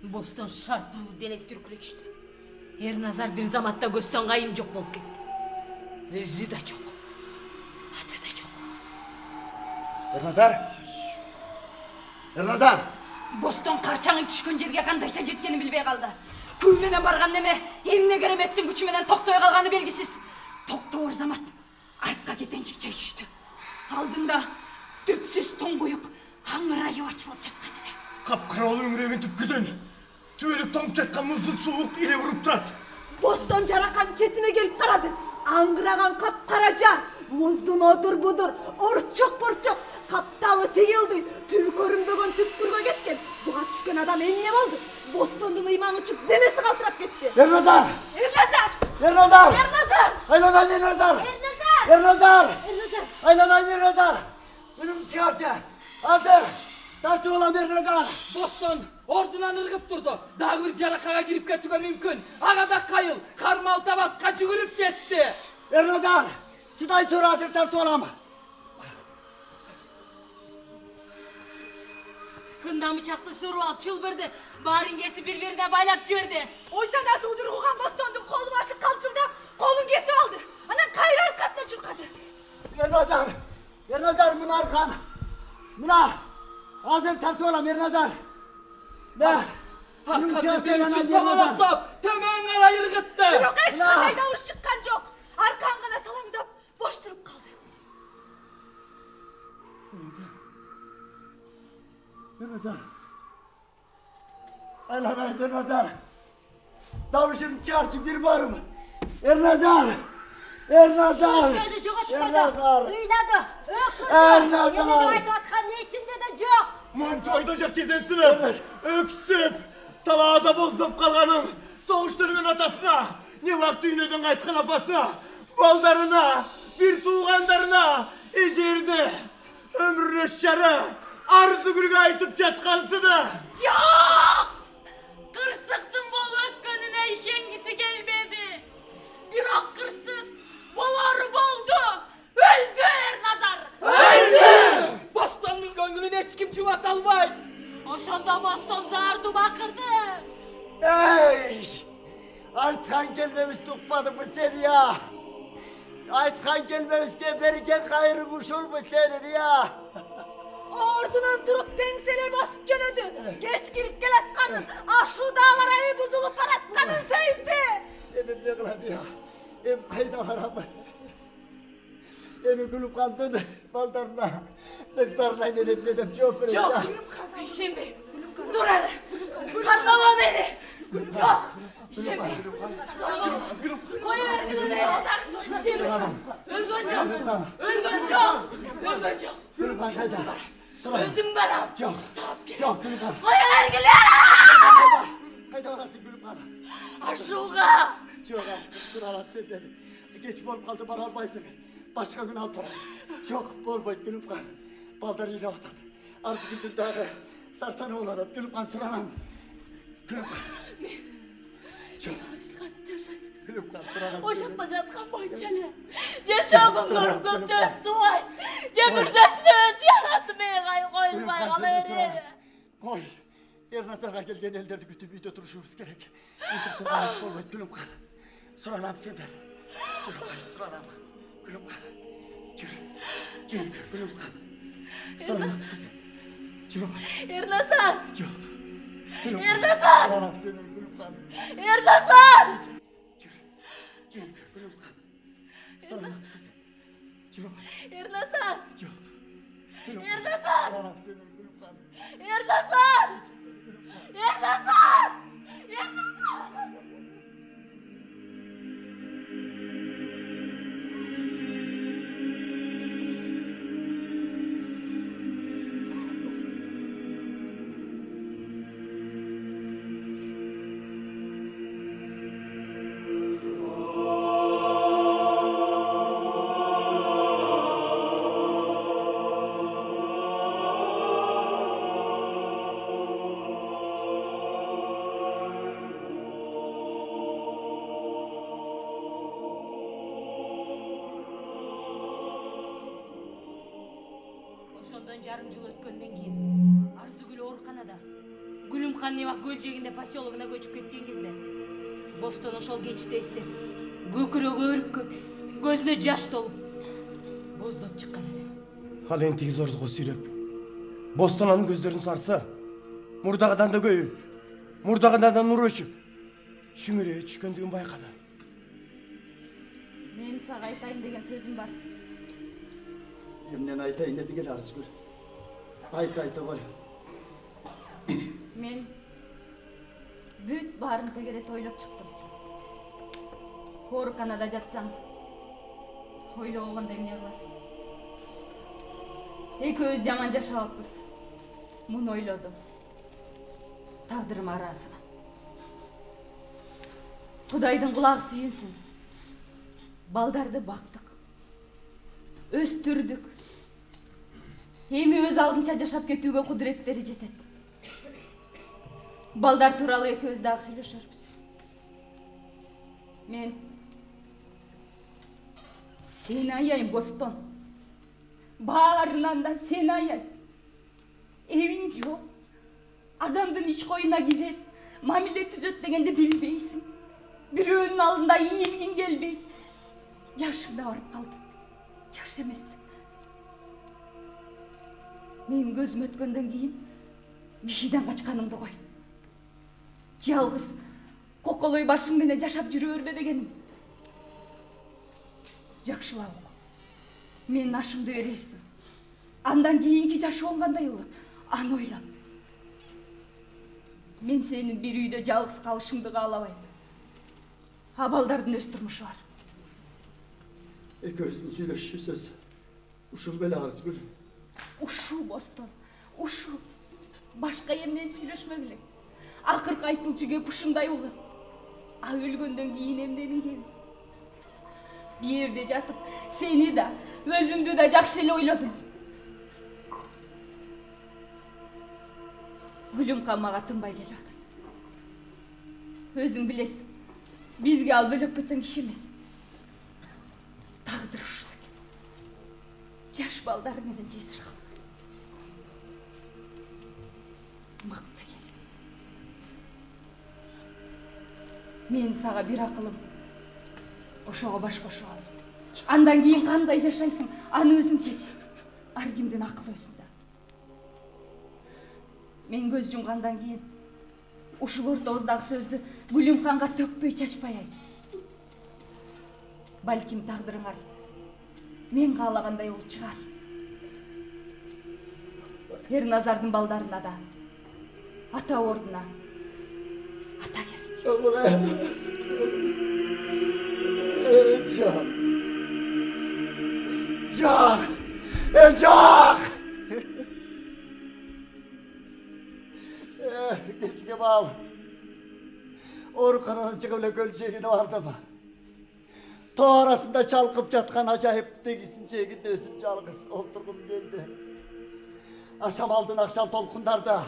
Speaker 6: Бостон шарпылуу денеси дүркүрөчтү. Эрназар бир заматта көстөн кайым жок болуп кетти. Өзү да жок. Аты да жок.
Speaker 9: Эрназар. Эрназар.
Speaker 2: Бостон карчаңын түшкөн жерге кандайча жеткенин билбей калды. Күн менен барган неме эмне кереметтин күчү менен токтой калганы белгисиз. Токтоор замат артка кетенчик чай түштү. Алдында түпсүз тоңгуюк аңырайып ачылып жаткан эле.
Speaker 5: Капкаралуу үңүрөгөн түпкүдөн түбөлүк тоңуп жаткан муздун суук ире уруп турат.
Speaker 8: Бостон жаракан четине келип карады. Аңгыраган капкара жар, муздун одур-будур, орчок-борчок, капталы тигилди, түбү көрүнбөгөн түпкүргө кеткен. Буга түшкөн адам эмне болду? Бостондун ыйманы учуп, денеси калтырап кетти.
Speaker 9: Эрназар.
Speaker 2: Эрназар!
Speaker 9: Эрназар.
Speaker 2: Эрназар!
Speaker 9: Айланайын Эрназар.
Speaker 2: Эрназар!
Speaker 9: Эрназар.
Speaker 2: Эрназар!
Speaker 9: Айланайын Эрназар. Өнүм чыгарчы. Азыр. Тартып алам Эрназар.
Speaker 1: Бостон ордунан ыргып турду. Дагы бир жаракага кирип кетүүгө мүмкүн. Ага да кайыл, кармал табатка жүгүрүп жетти.
Speaker 9: Эрназар. Чыдай тур, азыр тартып алам.
Speaker 6: Кындамычакты суруп алып чылбырды. Баарын кесип бири-бирине байлап жиберди.
Speaker 8: Ойсан азы удургуган Бостондун колу башы калчылдап, колун кесип алды. Анан кайра аркасына чуркады.
Speaker 9: Эрназар. Эрназар мына аркан. Мына. Азыр тартып алам Эрназар. Да.
Speaker 1: Төмөн карай ыргытты.
Speaker 8: Бирок эч кандай добуш чыккан жок. Аркан гана салаңдап бош туруп калды.
Speaker 9: Эрназар. Айланайын Эрназар. Добушун чыгарчы бир барым. Эрназар. Эрназар.
Speaker 6: Өзү жоготуп
Speaker 9: Эрназар.
Speaker 6: ыйлады, өкүрдү.
Speaker 9: Эрназар.
Speaker 6: Эмне айтып аткан эсинде да жок.
Speaker 5: Монтойдо жак жерден сүрөп, өксүп, талаада боздоп калганын, согуш жүргөн атасына, не вакыт үйнөдөн кайткан апасына, балдарына, бир туугандарына, эжерди, өмүрүнө шары, арзу күлгө айтып жаткансыды.
Speaker 6: Жок! Кырсыктын болуп өткөнүнө ишенгиси келбеди. Бирок кырсык болору болду. Öldü Ernazar!
Speaker 1: Öldü! Bostanın gönlünü hiç kim çuvat alma.
Speaker 7: Ошондо Бостон заарду бакырды.
Speaker 9: Ey! Айтқан келмемізді ұқпадың мı сен ya? Айтқан келмемізге берген қайырың ушул mu senin ya?
Speaker 8: Ordudan turup tengsele basıp geledi. Geç girip geletkanın, aşu davarayı buzulup baratkanın sezdi.
Speaker 9: Emim ne kılam ya? Em kayda varam. Emim gülüp kandın baldarına. Kızlarına benim dedim çok kırım ya.
Speaker 7: Yok. Şimdi dur hele. Karlama beni. Yok. Şimdi. Koyuver beni. Şimdi. Ölgün çok.
Speaker 9: Gülüp kan kayda.
Speaker 7: Özüm baram.
Speaker 9: Çok gülüp kan.
Speaker 7: Koy ergile.
Speaker 9: Kayda varasın gülüp kan.
Speaker 7: Aşuğa.
Speaker 9: Çok am sıralat sen dedi. Geç bol kaldı bana almaysın. Başka gün al para. Çok bol boy gülüp kan. Baldar ile otat. Artık güldün dağı. Sarsana olanat gülüp kan sıralan. Gülüp kan. Çok. Gülüp kan sıralan.
Speaker 7: Oşakta жатқан бойчаны. Жесөгүн көрүп көптөн субай. Жемирсесине өз yanatı мени койбай кала береби.
Speaker 9: Koy. Ernazar'a gelgen ellerdi kütüp үйde turuşumuz gerek. Üntükte kalas olmayı gülüm kan. Sıranam senden. Cırabay sıranam. Gülüm kan. Cır. Gülüm kan. Sıranam senden. Cırabay.
Speaker 7: Ernazar.
Speaker 9: Cır. Gülüm kan.
Speaker 7: Ernazar.
Speaker 9: Sıranam senden gülüm kan.
Speaker 7: Ernazar.
Speaker 9: Cır. Gülüm kan. Sıranam senden. Cırabay.
Speaker 7: Ernazar.
Speaker 9: Cır. Gülüm kan.
Speaker 7: Ernazar.
Speaker 9: Sıranam senden gülüm kan.
Speaker 7: Ernazar. Ernazar. Ernazar. Ошондон жарым жыл өткөндөн кийин Арзугүл ооруканада Гүлүмхан Невак көл жээгинде поселогуна көчүп кеткен кезде Бостон ошол кечти эстеп көкүрөгү өрүп көзүнө жаш толуп боздоп чыккан эле.
Speaker 5: Ал ентиги зорзго сүйлөп. Бостонанын көздөрүн сарса, мурдагыдан да көйүп, мурдагыдан да нур өчүп, шүңүрөй түшкөндүгүн байкады.
Speaker 2: Мен сага айтайын деген сөзүм бар.
Speaker 9: Emden aytayın dedi gel Arzgül. Ayta koy.
Speaker 2: Мен бүт баарын тегерет ойлоп чыктым. Ооруканада жатсам, ойлогондо эмне кыласың? Экөөбүз жаман жашабаппыз. Муну ойлодум. Тагдырыма ыраазымын. Кудайдын кулагы сүйүнсүн. Балдарды бактык. Өстүрдүк. Эми өз алдынча жашап кетүүгө кудуреттери жетет. Балдар тууралуу экөөбүз дагы сүйлөшөрбүз. Мен сени аяйм, Бостон. Баарынан да сени аяйм. Эвиң жок. Адамдын ич коюна кирет, мамиле түзөт дегенди билбейсиң. Бирөөнүн алдында ийилгиң келбейт. Жашың да барып калды. Жаш эмессиң. Мен көзүм өткөндөн кийин кишиден качканымды кой. Жалгыз коколой башың менен жашап жүрө бербе дегеним. Жакшылап ук. Менин ашымды бересиң. Андан кийинки жашоом кандай болот? Аны ойлон. Мен сенин бир үйдө жалгыз калышыңды каалабайм. Балдардын өз турмушу бар.
Speaker 9: Ekөөбүздүн сүйлөшүү сөз. Ушул беле Arzgül.
Speaker 2: Ушу, Бостон, ушу. Башка эмнен сүйлөшмөк элек. Акыркы айтылчу кеп ушундай болот. А өлгөндөн кийин эмненин кеби? Бир жерде жатып, сени да, өзүмдү да жакшы эле ойлодум. Гүлүмкан мага тынбай келип атат. Өзүң билесиң, бизге ал бөлөк бөтөн киши эмес. Тагдыр ушул экен. Жаш балдар менен жесир калды. Мыкты
Speaker 7: Мен сага бир акылым. Ошого баш кошуп ал. Андан кийин кандай жашайсың, аны өзүң чеч. Ар кимдин акылы өзүндө. Мен көз жумгандан кийин ушул ортобуздагы сөздү гүлүм канга төкпөй чачпай. Балким тагдырыңар мен каалагандай болуп чыгар. Эрназардын балдарына да ата ордуна ата керек.
Speaker 9: Can! Geçke bağlı. Orkan'ın çıkıp gölçeğine vardı mı? Tağ arasında çalkıp yatkan acayip tegistin çeğinde özüm çalgıs oturgum geldi. Akşam aldın akşam tolkunlarda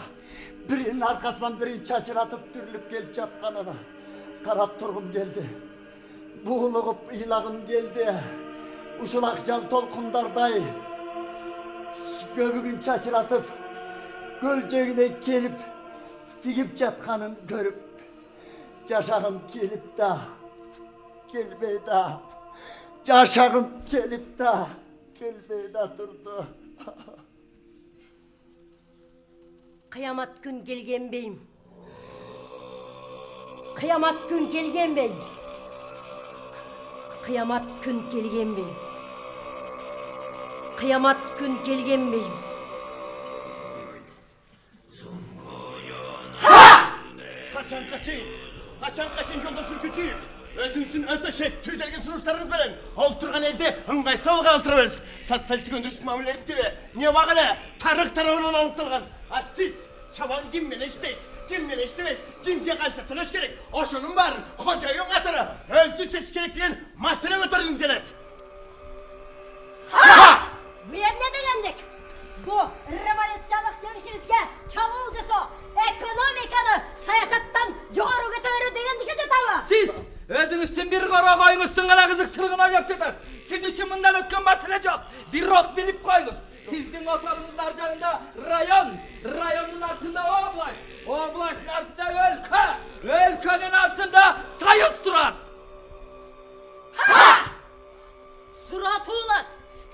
Speaker 9: birinin arkasından birini çaçıratıp dürülüp gelip yatkanına karap turgum geldi. Buğulup ilagım geldi. Uşul akşam tolkundarday göbüğün çaçıratıp gölceğine gelip sigip yatkanın görüp Caşağım gelip de gelmey de Caşağım gelip de gelmey de durdu.
Speaker 6: Kıyamet gün gelgen beyim. Kıyamet gün gelgen beyim. Kıyamet gün gelgen beyim. Kıyamet gün gelgen beyim.
Speaker 5: Kaçın yoldaş Ürkütüyev. Özünüzün öteşek tüydelgen sunuşlarınız veren. Olturgan elde ыңғайсы алға алтырабыз. Социалистік өндіріс мамилелерін тебе. Не бағана тарық тарауынан анықталған. А сіз чабан киммен іштейді, киммен іштемейді, кимге қанша төлеш керек. Ошының барын қожайын қатыры өзі шеш керек деген мәселе көтеріңіз келеді.
Speaker 6: Мен ne degendik? Bu revolüsyonluk gelişimizge çamul deso, ekonomikanı siyasattan жоғары көтеру degendik жатабы?
Speaker 1: Siz özünüzün bir kara koyunuzsun kara kızıktırgın oynap жатасыз. Siz için bundan ötken mesele yok. Bir rok bilip koyunuz. Sizin otorumunuzun arcağında rayonun altında oblast, oblastın altında ülke, ülkenin altında sayız duran.
Speaker 6: Surat uğlat!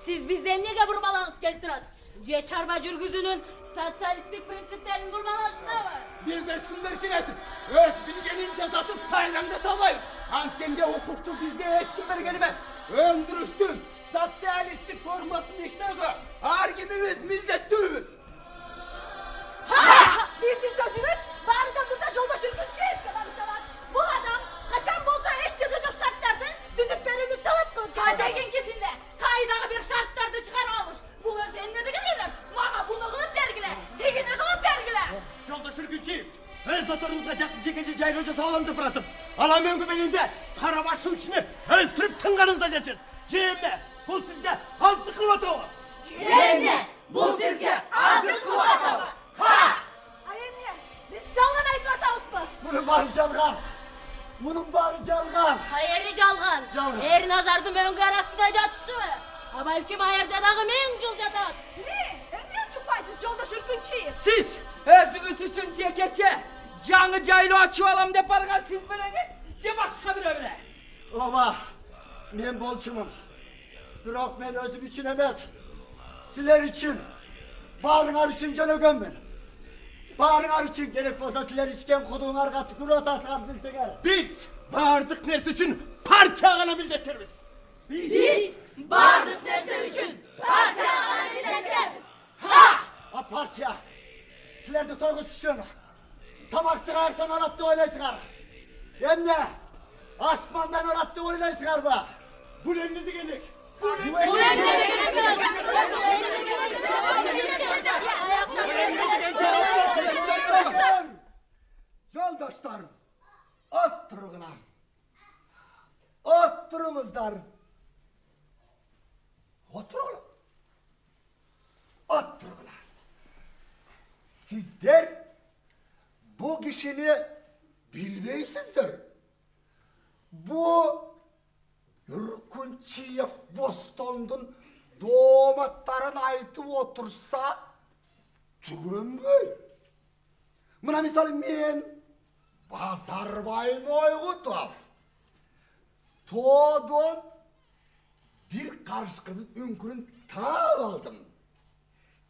Speaker 6: Siz bizden nege burmalanız keltirat? Je çarba жүрgüzünün sosyalistik prensiplerini burmalanışına mı?
Speaker 3: Biz hiç kimler kiretin. Öz bilgenin cezatı Tayland'da talayız. Antkende hukuktu bizge hiç kimler gelmez. Öndürüştün sosyalistik formasını işteki. Her gibimiz millettüyüz.
Speaker 8: Bizim sözümüz bari da burada yoldaş Ürkütüyev'e var. Bu adam kaçan bolsa eşçirgecek şartlarda düzüp berünü talep kılıp geldi.
Speaker 2: Kadeginkisinde kaydağı bir şartlarda çıkarı alış. Bu öz enne de gelirler. Bana bunu kılıp vergile, tegini kılıp vergile.
Speaker 5: Жолдаш Ürkütüyev, öz oturunuzga жекеше жайлы сağlamды bıratıp, alam öngümelinde Karabаш'ın içine öldürüp tınganızda geçin. Cemne, bu sizge azdı kıvatava.
Speaker 2: Cemne, bu sizge azı kıvatava.
Speaker 8: Ayemye, biz çalgan aytı atamız mı?
Speaker 9: Bunun bari çalgan. Bunun bari çalgan.
Speaker 6: Hayeri calgan.
Speaker 9: Calgan.
Speaker 6: Ernazardın öngü arasında jatışı. Ha balkim ayardaдағы men jıl jatat.
Speaker 8: Ne? Niye çıkmaysız yoldaş Ürkütüyev?
Speaker 1: Siz özünüz için ceketçe canı caylı açı alam de bargan siz bileniz. Ce başka bir öyle.
Speaker 9: Ama men bolçumum. Biroq men özüm için emas. Sizler için. Barınar için can ögönmen. Barınar için gerek bolsa sizler içken kuduğunar katı kuru otasıgan bilseler.
Speaker 5: Biz bağırdık nersi için parçağına milleterimiz.
Speaker 2: Biz bardık nerse üçün partiyana milletleriz.
Speaker 9: Ha partiya. Sizler de toygus için. Tamaktı ayaktan arattı oynaysınlar. Hem de asmandan arattı oynaysınlar bu.
Speaker 5: Bu ne degenek?
Speaker 2: Bu enne de gelirler.
Speaker 9: Yoldaşlar, oturunlar. Oturumuzlar. Oturun. Oturunlar. Sizler bu kişini bilmeysizdir. Bu Ürkütüyev Boston'dun doğmatlarını aytıp otursa tügünbey. Mına misal men
Speaker 4: Bazarbayın Oygutov. Toğdan bir karışkının ünkünün tav aldım.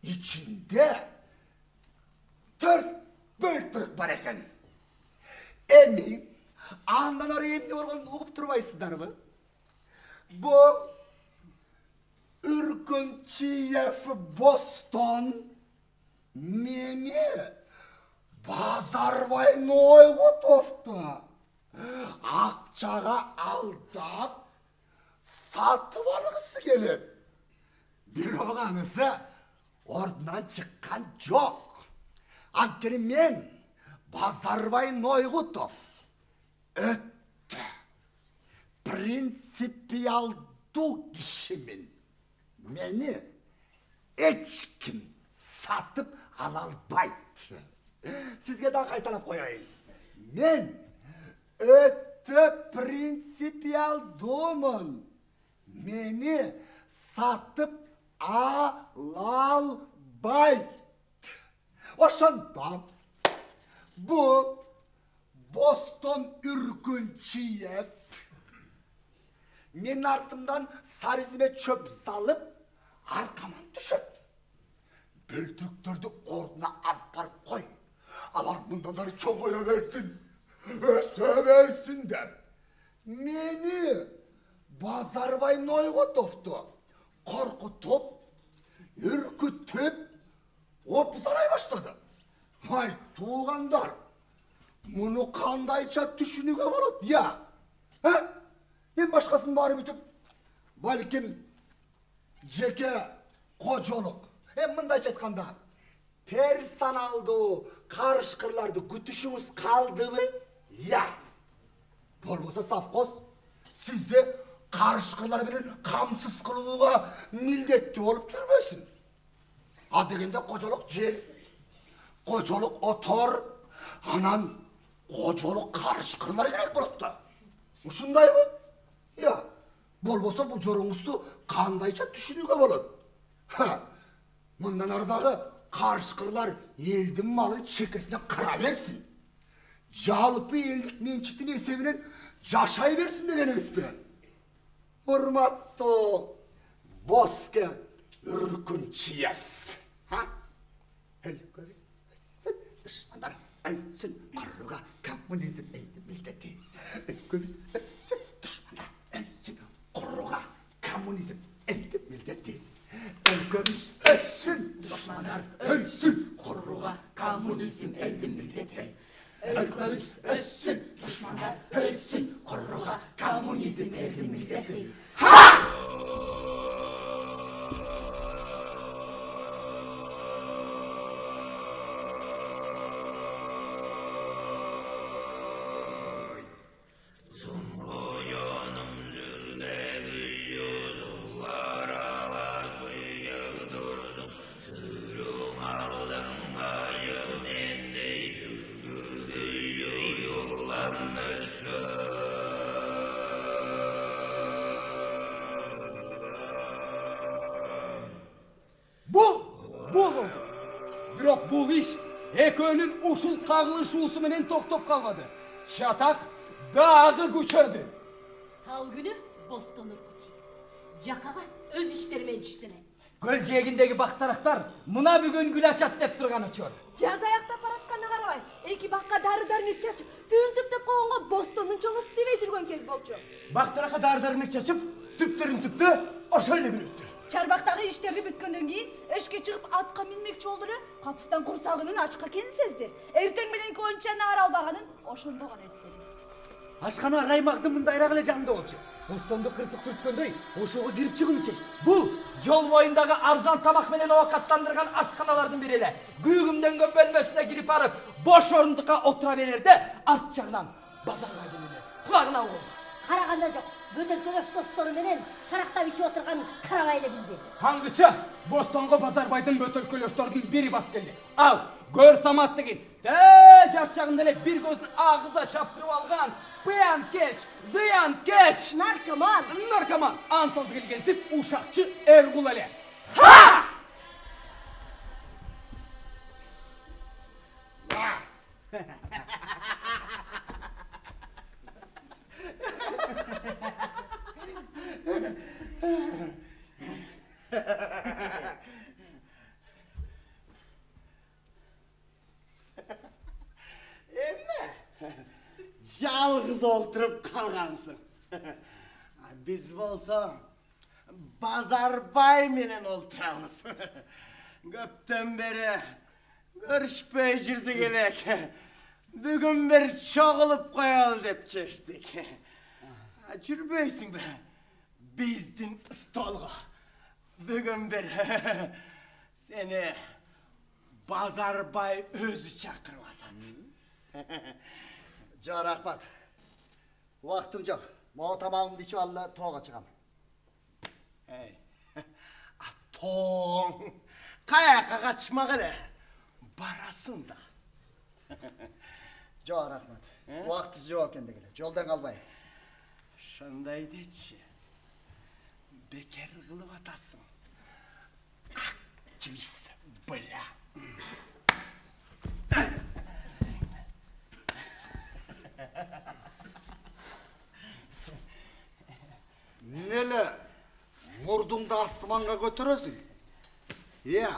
Speaker 4: İçinde 4 böltürük var eken. Emi, andan oraya emni olgan uğup durmaysınlar mı? Bu Ürkünçiyev Boston meni Bazarbayın Oygutov'da akçaga aldap satıp algısı gelip. Bir oğlanısı oradan çıkan yok. Antkeni men Bazarbayın Oygutov öttü. Prinsipiyaldu kişimin meni hiç kim satıp alalbaydı. Sizge daha kaytalap koyayım. Men öttü prinsipiyaldumun meni satıp alalbaydı. Oşondan bu Boston Ürkünçiyev menin артымdan sarızime çöp salıp arkaman düşüp böltürükтерді ордuna alып барып koy. Alar bundanları çoğuya versin, öse versin der. Meni Bazarbayın Oygutov'du korkutup, ürkütüp, opsaray başladı. Hay tuğanlar, bunu kandayça düşünüge болады ya. He? En başkasının bari bütüp, balkim jeke kocолук. Mındayça aytkanda, personaldı karışkırlardı kütüşünüz kaldı mı? Ya. Bolbosa safkoz, sizde karışkırlar bilen kamsız kılууга mildetli olup жүрбөсүn. A degende kocолук jer, kocолук otor, anan kocолук karışkırlar gerek boluptu. Ушундай mı? Ya. Bolbosa bu joruңузду kandayça düşünүүгө болот. Ha. Mından aradağı karışkırlar elдің malın çekesine kıra versin. Жалпы eldik mençitin esebinin yaşay versin degeniz be. Hurmatlı Boske Ürkünçiyev. Ha? Helgöz ölsün düşmanlar ölsün korruğa komünizm eldi milleti. Helgöz ölsün düşmanlar ölsün korruğa komünizm eldi milleti. Helgöz ölsün düşmanlar ölsün korruğa komünizm eldi milleti. Helgöz ölsün düşmanlar ölsün korruğa komünizm eldi milleti. Ha!
Speaker 3: Bul. Biroq bu iş ekönün uşul kagılışuusu menen toktop kalmadı. Çatak dağı güçödü.
Speaker 7: Ал күнү Бостон Ürkünçiyev. Жакага өз иштеримен түштүмөн.
Speaker 1: Göl jegindegi baktaraktar mına bugün gül açat dep turgan uçur.
Speaker 8: Жаз аяктап баратканына карабай, эки бакка дары дармек чачып, түнтүп деп койгонго Бостондун чолу истебей жүргөн кез болчу.
Speaker 5: Бактаракка дары дармек чачып, түптерин түптү, ошол эле күн өттү.
Speaker 8: Чарбактагы иштерди бүткөндөн кийин эшке чыгып атка минмекчи болду эле, капыстан курсагынын ачка экенин сезди. Эртең мененки оюнчаны ара албаганын ошондо гана эстеди.
Speaker 3: Ашкана раймагдын мындайраак эле жанында болчу. Бостонду кырсык түрткөндөй ошого кирип чыгууну чечти.
Speaker 1: Бул жол боюндагы арзан тамак менен оокаттандырган ашканалардын бири эле. Күйгүмдөнгөн бөлмөсүнө кирип барып, бош орундукка отура берерде, арт жагынан Базарбайдын үні кулагына угулду.
Speaker 6: Караганда жок. Бөтөлтөрөс достору менен шарактап ичип отурган карабай эле билди.
Speaker 3: Хангыча Бостонго Базарбайдын бөтөлкөлөштөрдүн бири басып келди. Ал көр самат деген жаш чагында эле бир көзүн агыза чаптырып алган Пыян кеч, зыян кеч наркоман ансыз келгенсип ушакчы Эргул эле. Ха!
Speaker 5: Emme, жалғыз отырып қалғансың. Біз болса, Базарбай менен олтырамыз. Көптен бері көрішпей жүрді келек. Бүгін бір çoğulup қоялы деп чештік. Жүрбейсің бе? Біздің столға. Бүгін бір сені Базарбай өзі шақырып атады.
Speaker 9: Жоқ, рахмат. Уақытым жоқ. Мау тамағымды ішіп алла тоға шығам.
Speaker 5: Ей, тоң. Қаяққа қачма қылы. Барасың да.
Speaker 9: Жоқ, рахмат. Уақыты жоқ екен дегеле. Жолдан қалбай.
Speaker 5: Шындай дечі. Бекер қылып атасың. Активист біля.
Speaker 4: Нелі мұрдыңды асманға көтересің? Иә,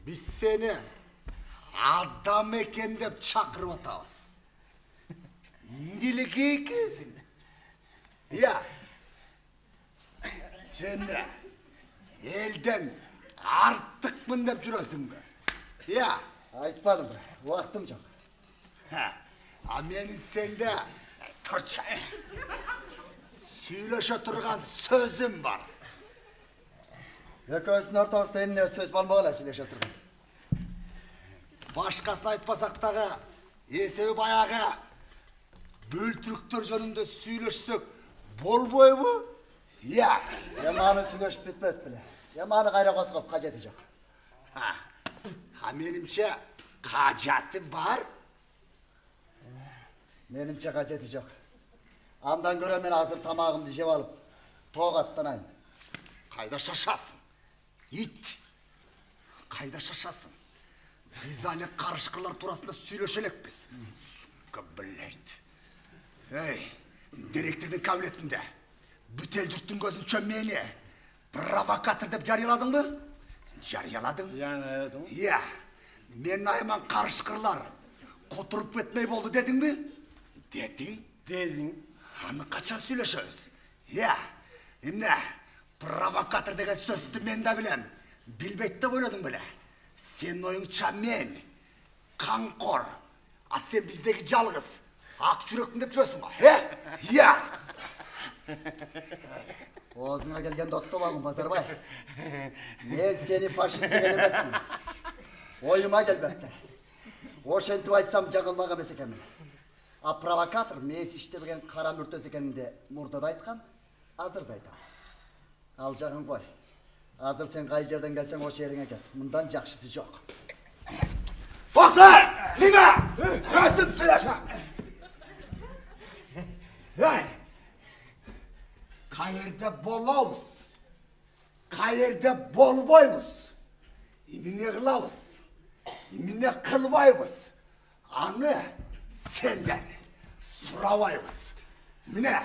Speaker 4: біз сені адам екен деп шақырып атабыз. Неліге екенсің? Иә, және елден артықпын деп жүресің бе? Иә,
Speaker 9: Айтпадым бе, уақытым жоқ.
Speaker 4: менің сенде тұршы. Сөйлеше тұрған сөзім бар.
Speaker 9: Екеуісінің ортамызда енне сөз болмағыла сөйлеше тұрған.
Speaker 4: Башқасын айтпасақ дағы, есебі баяғы бөлтіріктер жөнінде сөйлешсек болбой бұ? Иә.
Speaker 9: Еманы сөйлешіп бітмеді біле. Еманы қайра қосқып қажеті жоқ.
Speaker 4: Менімше қажеті бар?
Speaker 9: Менімше қажеті жоқ. Андан көре мен азыр тамағымды жеп алып, тоқ аттанайын.
Speaker 4: Қайда шашасың? Ит! Қайда шашасың? Біз әлі қарышқырлар турасында сөйлешелекпіз. Көбілейді. Ей, директордың кәулетінде бүтел жұрттың көзінше мені провокатор деп жарияладың ба? Жарияладың?
Speaker 5: Жарияладың.
Speaker 4: Иә, мен айман қарышқырлар құтырып кетмей болды дедің бе? Дедің?
Speaker 5: Дедің.
Speaker 4: Аны қачан сөйлешеміз? Иә, емне, провокатор деген сөзді мен де білем. Білбетті ойладың біле. Сен ойыңша мен, қанқор, сен біздегі жалғыз, ақ жүректің деп жүресің ба? Иә.
Speaker 9: Оғызыңа келген дотты бағын, Базарбай. Мен сені фашист деген емеспін. Ойыма келбетті. Ошентіп айтсам жаңылмақ емес екенмін. А провокатор месі іштебеген қара мүртөз екенінде мұрдада айтқан, азырда айтам. Ал жағын қой. Азыр сен қай жерден келсең ош еріңе кет. Мұндан жақшысы жоқ.
Speaker 4: Тоқта! Неме! Өзім сөйлешем! Қайерде болауыз? Қайерде болбойбыз? Иміне қылауыз? Иміне қылбайбыз? Аны сенден сұрабайбыз. Міне,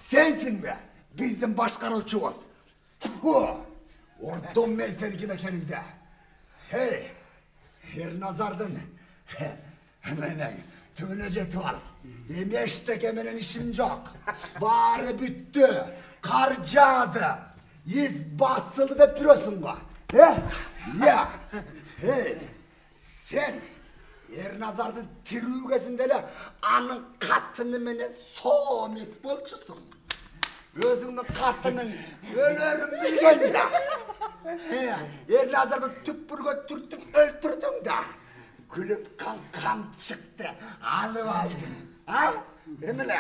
Speaker 4: сенсің бе біздің башқарушымыз? Ордым мен сені кім екеніңді. Хей, Ерназардың менен түбіне жетіп алып, емештеке менен ішім жоқ. Бары бүтті, қар жады, ез басылды деп жүресің ба? Иә. Сен Ерназардың тирүүгесінделі аның қатыны менен соомес болчусың. Өзіңнің қатының өлерін білген да. Ерназарды түппірге түрттің, өлтірдің да. Күліп қан шықты, алып алдың. Емілі,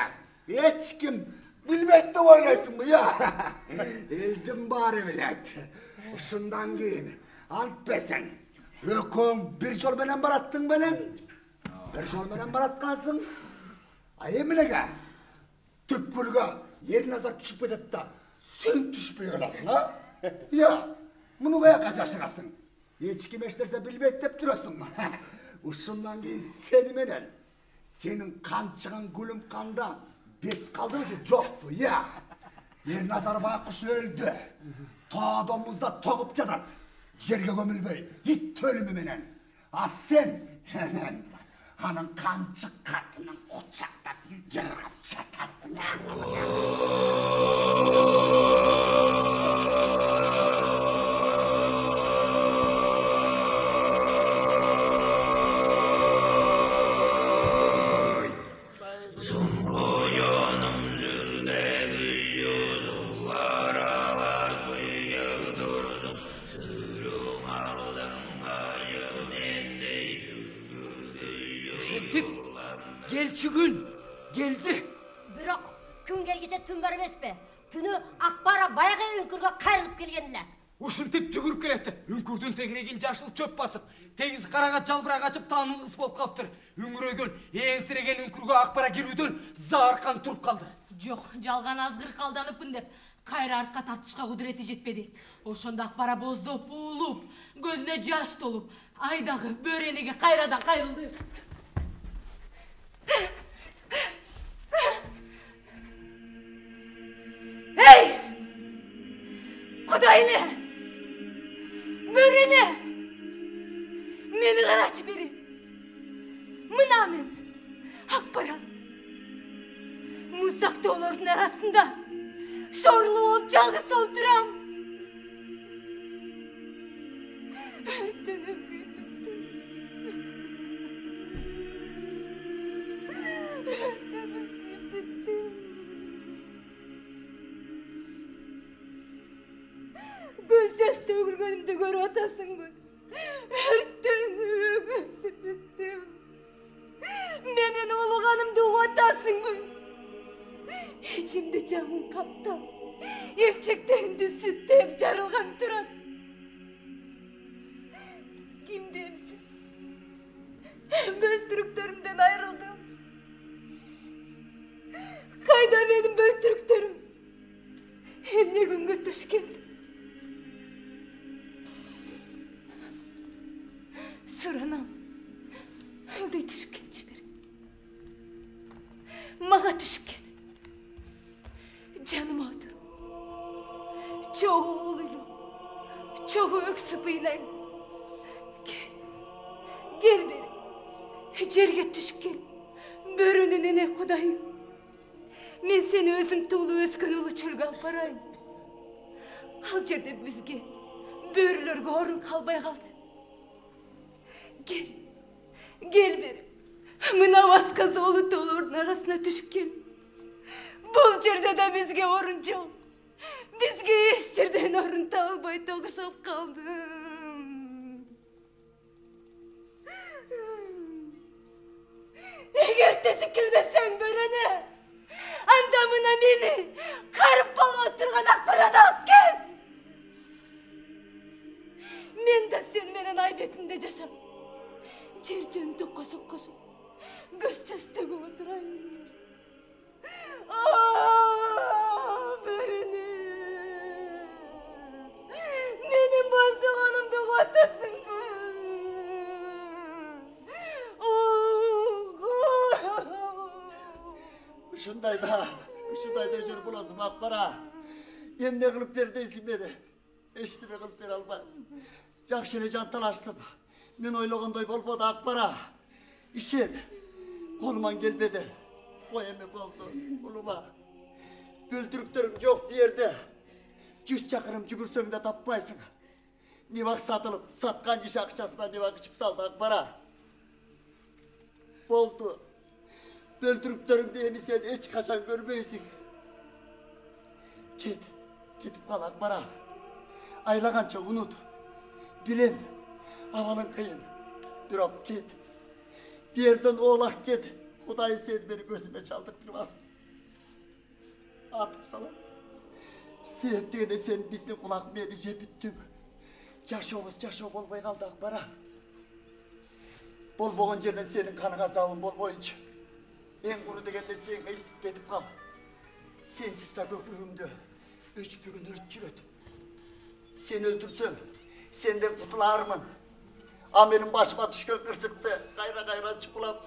Speaker 4: ешкім білметті ойлайсың ба? Елдің бары білет. Ұшындан кейін ант бесен. Өкөң бір жол менен бараттың менен. Бір жол менен баратқансың. Еміліге, түппірге Ерназар түшіп кетеді да, сен түшпей қаласың, Иә, мұны қаяққа жашырасың. Ешкім ешнәрсе білмейді деп жүресің. Ұшыннан кейін сені менен, сенің қан шыған гүлім қанда бет қалды ма жоқ бұ, Ernazar Baykuş öldü. Ta domuzda toğup jatat. Жерге gömülbey, it ölümü menen. Az sen, hemen hanın kançı katının kucakta yırgap jatasın.
Speaker 1: Şentip, gelçi gün geldi.
Speaker 6: Biroq kun kelgise tün bar emes be. Tünü Akbara bayağı önkürge kayrılıp kelgenler.
Speaker 3: Ушинтип жүгүрүп келетти. Үңкүрдүн тегирегин жашыл чөп басып, тегиз карага жалбырак ачып тааныңыз болуп калыптыр. Үңүрөйгөн, ээңсиреген үңкүргө Акбара кирүүдөн зааркан туруп калды.
Speaker 7: Жок, жалган азгыр калданыппын деп кайра артка тартышка кудурети жетпеди. Ошондо Акбара боздоп, уулуп, көзүнө жаш толуп, айдагы бөренеге кайрадан кайрылды. Ey! Kudayne! Börene! Meni karaçı beri. Mına men. Akbara. Muzdak doğuların arasında. Şorlu olup жалгыз olduram. Örtünüm göz yaş tөгülгөнүмдү көрүп атасыңбы? Өрттөнүп өсүп бүттүм. Менин улуганымды угуп атасыңбы? İçimde canım kaptan, emçeklerimde süttep жарылган турат. Kimdemsin? Böltürüklerimden ayrıldım. Kayda benim böltürüklerim? Emne günge tuş geldi. Suranam, öldey düşüp gelçi biri. Mağa düşüp gel. Canım odur. Çoğu oğluyla, çoğu öksüpüyle. Gel beri. Jerge düşüp gel. Börünün ene Kudayım. Men seni özüm tuğulu özgün ulu çölge alып barayım. Al jerde bizge börülörge orun kalbay kaldı. Gel. Gel beri. Mına vaskası olu tuğulurun arasına düşüp gel. Bul jerde de bizge orun çok. Bizge eş jerden orun tağılbay toğuşup kaldım. Eğer düşüp gelmesen börene, andamına beni karıp balı oturgan Akbara'da alıp gel. Men de sen menen aybetinde yaşam. Jer jönde koşup göz yaş tөгüp oturayım. Börene, menin bozduğanımda otasın mı?
Speaker 9: Ушундайда жүрүп болосуң Акбара. Эмне кылып бер дейсиң мени? Эчтеме кылып бере албайм. Жакшы эле жанталаштым. Мен ойлогондой болбоду Акбара. Ишен, колуман келбеди. Ой эме болду, улума. Бөлтүрүктөрүң жок бу жерде. 100 чакырым жүгүрсөң да таппайсың. Небак сатылып, саткан киши акчасына небак ичип салды Акбара. Болду. Böldürüktörüngde emi sen hiç kaçan görmeysin. Ketip kal Akbara. Aylagança unut. Bilem, avalın kıyın. Birok git. Bir yerden oğlak git. Kudayı sen beni gözüme çaldırtırmasın. Atıp sana. Sebeptiğine sen bizde kulak meyli jepüttün. Jaşov olmay kaldı Akbara. Bolboğun yerden senin kanıga zavun bolboyunca. En kuru degende sen ayıp ketip kal. Sensiz de köküğümdü. 3 bugün ürtçülödüm. Seni öldürsem, senden kutularımın. Benim başıma düşkön kırsıktı. Kayra çıkılam.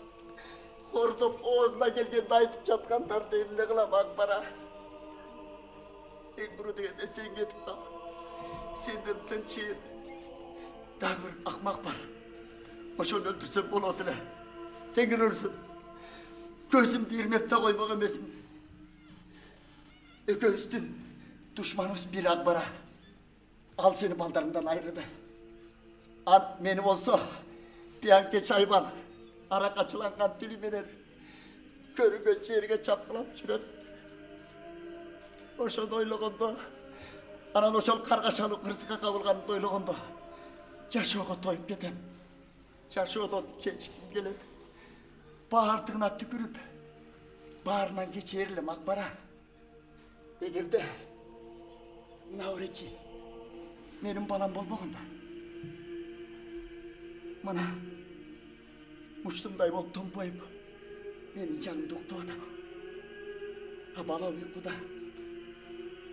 Speaker 9: Kordup oğuzuna geldiğinde ayıtıp çatkanlar deyim ne kılam Akbara. Eң buru degende sen ketip kal. Senden tınç yen. Daha bir akmak var. Oşonu öldürsem boladı ele. Tengir örsün. Gözüm dirmepte koymak emesim. Öközsün. Düşmanımız bir Akbar'a. Al seni baldarından ayrıdı. An benim olsa bir an geç hayvan. Ara kaçılan kan dilim eder. Körü göç yerine çapkılap süret. Oşon oyluğunda. Anan oşol kargaşalı kırsıka kavulgan doyluğunda. Yaşoğu toyup getem. Yaşoğudan keçkim geledi. Bağırdığına tükürüp. Bağrından geçerilim Akbar'a. Eğer de Navreki benim balam bolmağında. Mana muçtumday bolup tompoyup menin canımdı uktap atat. Ha bala uykuda.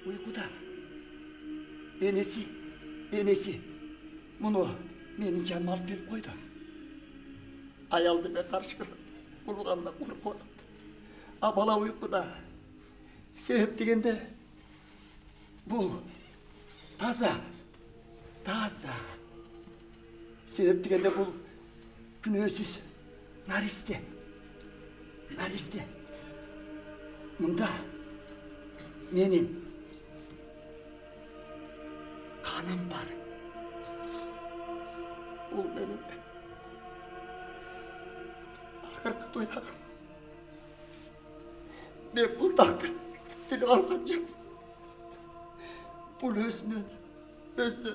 Speaker 9: Uykuda. Enesi bunu menin canıma alıp gelip koydu. Ayaldı ben karşı kıldım. Bulgandan korkup atat. Ha bala uykuda. Sebep degende bul taza. Sebep degende bul günөөсүз narisте. Mında menin kanım var. Bul menin akırkı duyarım. Ben bu takdir dili alacağım. Bu özünden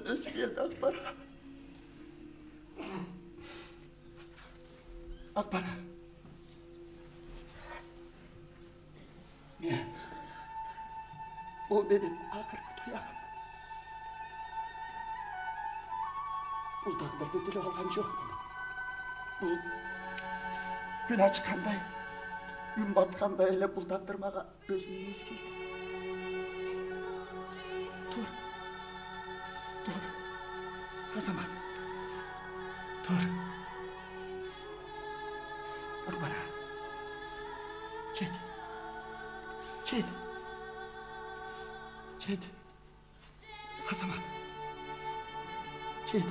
Speaker 9: özü geldi Akbar'a. Akbar'a. Ben, o benim akırkı duyarım. Bu takdirde dili algan yok. Bu gün açkanday, gün batkanday ele buldaktırmağa özünün özü geldi. Dur. Azamat. Dur. Akbar'a. Git. Azamat. Git.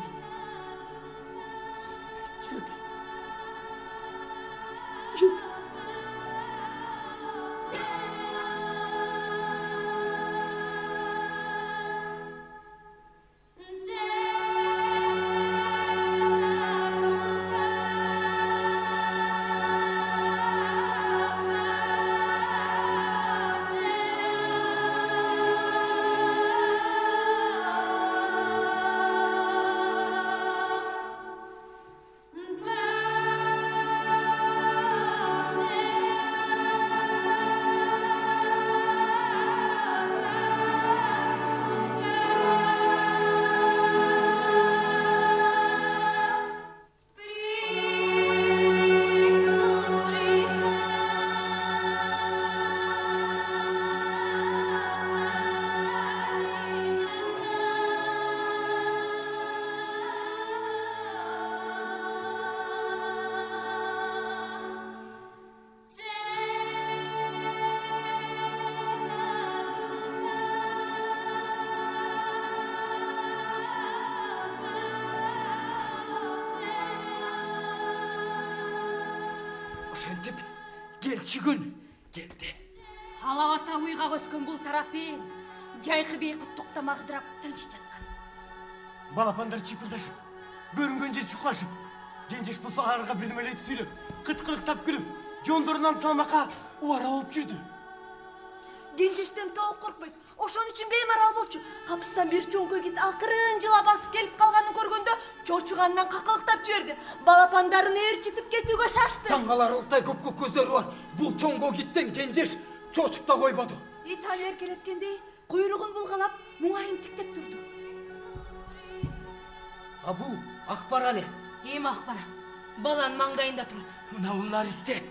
Speaker 1: Ошентип келчү күн келди.
Speaker 2: Халавата уйга көскөн бул тарапен жайкы бейкы токтомагдырап тынч жаткан.
Speaker 5: Балапандар чипылдашып, көрүнгөн жер чукулашып, кенжеш болсо арга бирдемелерди сүйлөп, кыткылыктап күлүп, жондорунан салмакка убара болуп жүрдү.
Speaker 8: Genceşten tavuk korkmaydı. Oşon için beymaral bolчу. Kapısından bir çoңkö git akırın жыла basıp gelip kalganын көргөндө чочугандан какылыктап жиберди. Балапандарын ээрчитип кетүүгө шашты.
Speaker 1: Таңгаларлыктай көпкө көздөрү бар. Бул чоңго киттен кенжеш чочуп да койбоду.
Speaker 8: İthal erkeletkendей куйругун булгалап, муңайын тиктеп турду.
Speaker 1: А бул Акбар эле.
Speaker 7: Эми Акбара, баланын маңдайында турат.
Speaker 1: Мына бул наристе.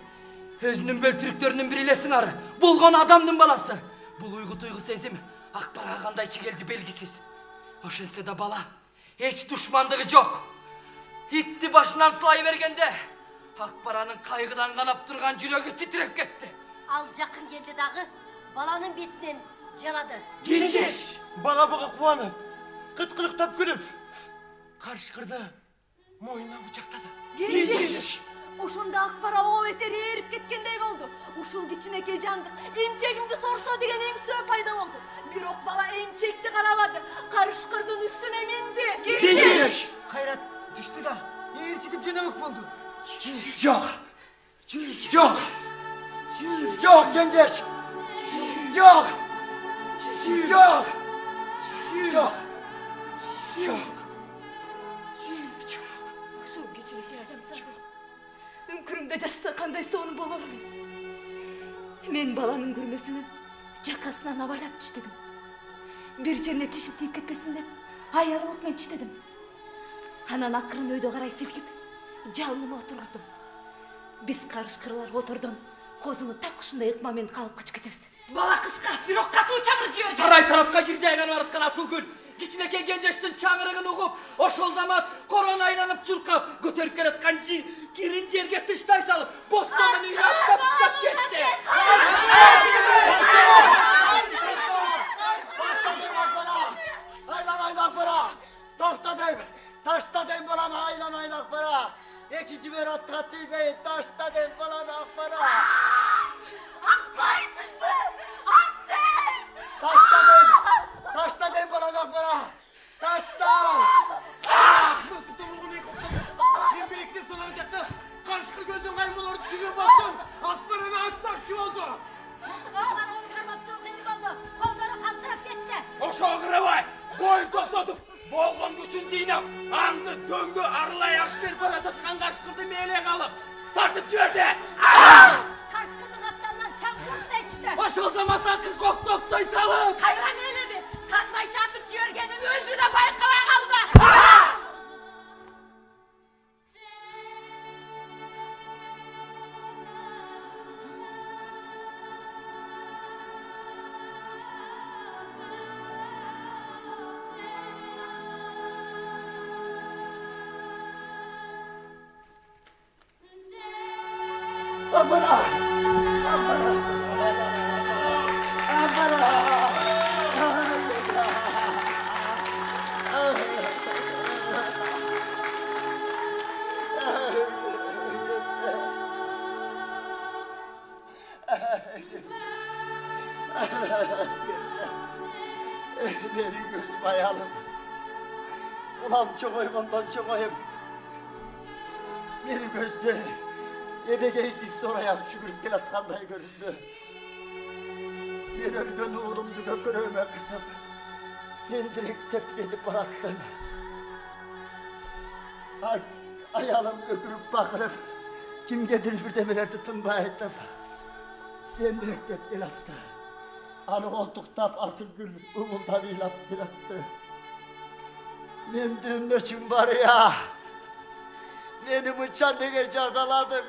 Speaker 1: Өзүнүн бөлтүрүктөрүнүн бири эле сыңары. Болгон адамдын баласы. Бул уйгу туйгу сезим Акбарга кандайчы келди белгисиз. Ошентсе да бала эч душмандыгы жок. Итти башынан сылай бергенде Акбаранын кайгыдан канап турган жүрөгү титиреп кетти.
Speaker 6: Ал жакын келди дагы баланын бетинен Жалады.
Speaker 5: Genç. Bana baka kuvanıp, kıtkılıktap gülüp, karışkırdı, moyundan bıçakladı.
Speaker 8: Genç. Ошондо акбара о бетер ээрип кеткендей болду. Ушул кичинекей жандык эмчегимди сорсо деген эңсөө пайда болду. Бирок бала эмчекти карабады. Карышкырдын үстүнө минди.
Speaker 5: Genç.
Speaker 9: Hayrat düştü da eğirçitip jönemek boldu.
Speaker 4: Yok. Yok. Yok genceş. Yok. Yok. Yok. Yok.
Speaker 8: Ошол кичинекей адам сандык. Үңкүрүмдө жашса кандай сонун болор эле. Мен баланын күрмөсүнүн жакасынан абайлап тиштедим. Бир жерине тишим тийип кетпесин деп аярылык менен тиштедим. Анан акырын өйдө карай силкип, жалыныма отургуздум. Биз карышкырлар отордон козуну так ушундай ыкма менен калып качып кетебиз.
Speaker 2: Бала кыска, бирок катуу чаңырып жиберген.
Speaker 1: Сарай тарапка киржайган бараткан Асылгүл кичинекей кенжештин чаңырыгын угуп, ошол замат корона айланып чуркап, көтөрүп келаткан кирин жерге тыштай салып, бостонун үйүнө аттап жетти.
Speaker 9: Aylan para. Taşta deyim balana aylan para. İkinci bir atkat deyim taşta deyim balana para.
Speaker 2: Atmaysın mı? Attı!
Speaker 9: Taşta deyim balana para. Taşta.
Speaker 5: Mıltıkta vurgun iyi koptu. Ben biriktim sananacaktı. Karışkır gözden kaymaları düşürüyor baktım. Akbarını atmakçı oldu.
Speaker 6: Алар ойрамап туруп кыйын болду. Колдору калтырап кетти.
Speaker 1: Ошо кырабай, боюн токтотуп, болгон күчүн жыйнап, аңды дөңдө арылай ашкер бара жаткан кашкырды мээлек алып, тартып жиберди.
Speaker 6: Кашкырдын апталынан чаңкырдай түштү.
Speaker 1: Ошол замат акы коктоктой салып,
Speaker 2: Кайра мээледи. Кандай чатып жибергенин өзү да байкабай калды.
Speaker 9: Ampara. Benim göz bayalım. Ulan çok oygundan çok oyum. Beni gözde ebegeysiz oraya şükürüp gelatkanday göründü. Ben ölgün uğrumdu gökürüğüme kısıp sen direkt tepki edip bıraktın. Ayalım gökürüp bakırıp kim gelir bir demeler tutunma etip sen direkt tepki attı. Anı koltuktap Asılgül umulda bilap bilattı. Men dün için var ya, beni bıçan diye cezaladın.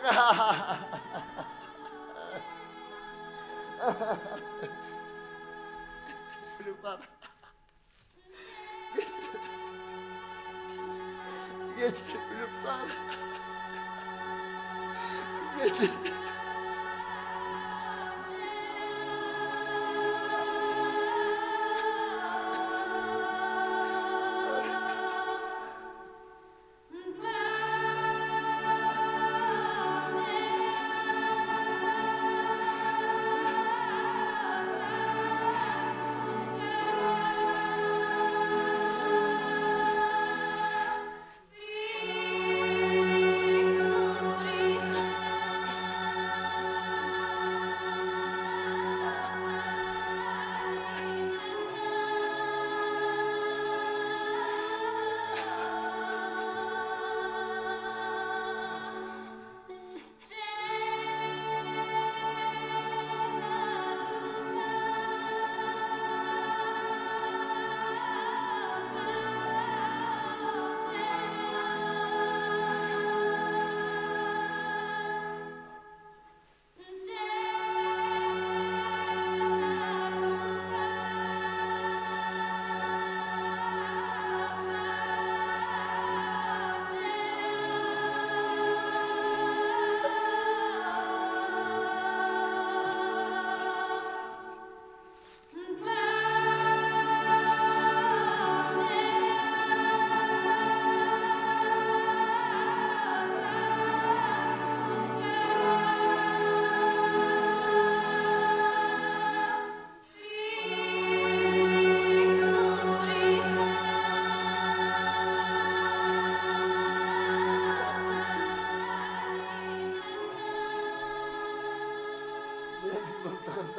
Speaker 9: Gülüm bana. Geç gülüm bana. Geç.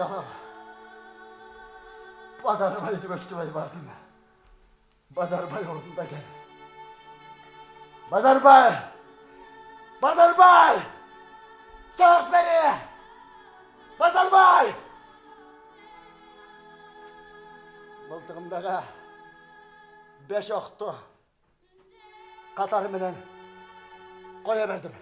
Speaker 9: Aydalam. Bazarbay'ı göstüme vardım. Bazarbay orada gel. Bazarbay! Bazarbay! Çağır beni! Bazarbay! Mıltığımdağı 5 oktu katar menen koya verdim.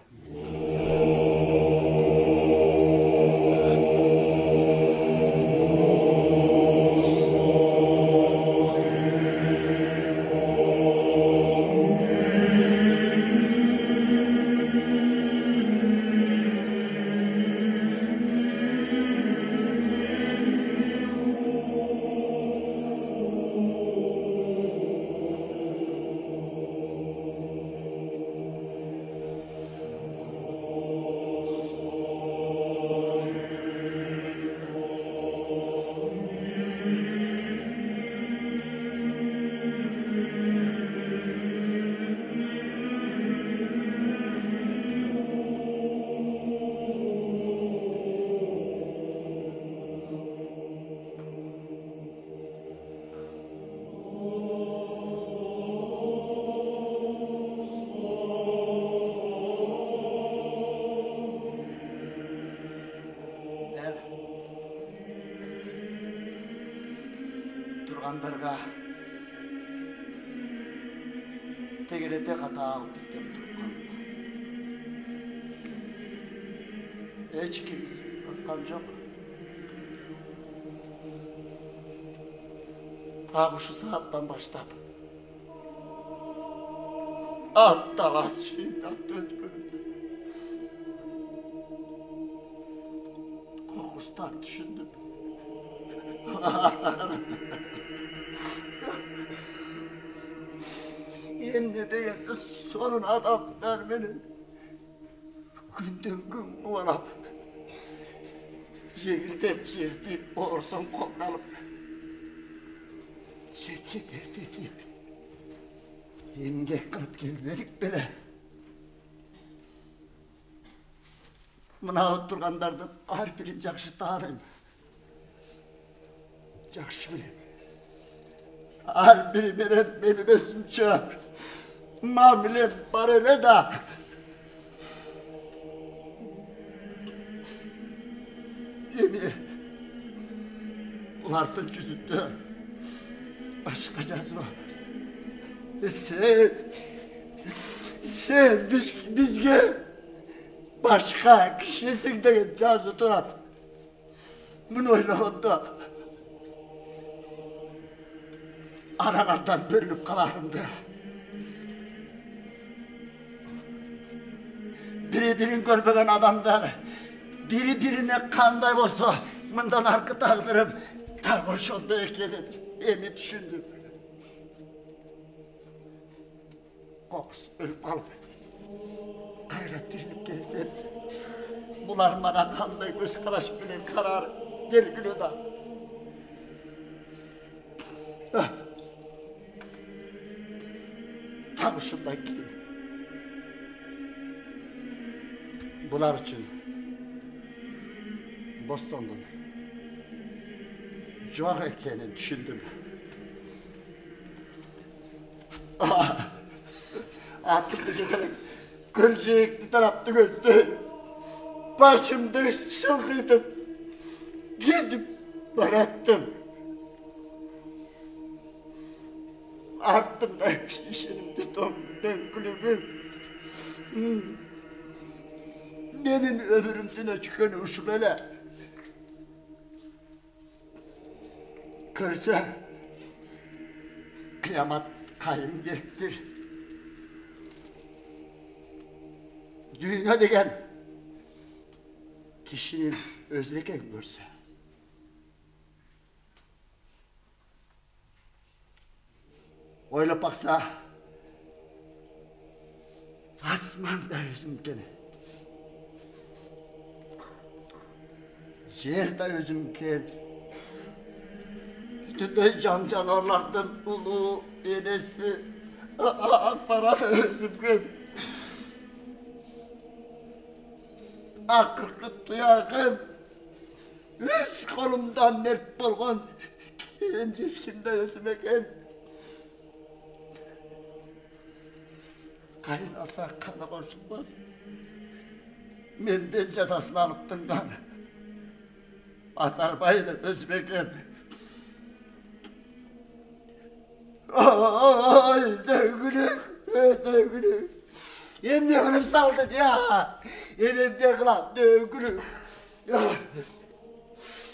Speaker 9: Turganlarga tegirete katal dep turup kalma. Hiç kimse atkan yok. Ta şu saatten başlap hatta az şeyden döndürüp kokustan düşündüm. Şimdi de sonun adam vermenin günden gün kovalap şehirden şehirde oradan kovalıp şekil edip yenge kılıp gelmedik bile. Mına oturganlardan her birin jakşı tanıyım. Jakşı bileyim. Her biri benim özümce mamile barele da yemin ulardan yüzündü başkacası sen bizge başka kişisin de cazı turat bunu oynamanda aralardan bölünüp kalarımdı. Biri birini görmegen adamlar, biri birine kanday olsa, bundan arka tağdırım, ta şonda ekledim, emi düşündüm. Kokusu ölüp kalıp, gayret dirilip gelsem, bular bana kanday göz karaş bilen karar, gelgülü da. Tam şundan ki, bular için Boston'dan çok eklerini düşündüm. Artık dışarı gölcekli tarafta gözlü, başımda şılgıydım, gidip barattım. Arttım da şişerimde dönkülüğüm. Benim ömrümden çıkan uşubele. Görse kıyamet kayım geldir. Dünya degen kişinin özleken görse. Oylap baksa asmanda özümkeni, yerde özümken, bütün can canavarlardan ulu enesi, akbarada özümken, akırkıp duyarken, Üz kolumdan mert bolgan kenji şimdi özüm eken. Kaynasa kanı koşulmaz. Menden cezasını alıp tıngan. Azarbay'da özüm eken. Ay dövgülük, dövgülük. Endi kılıp saldın ya. Elimde kılan dövgülük.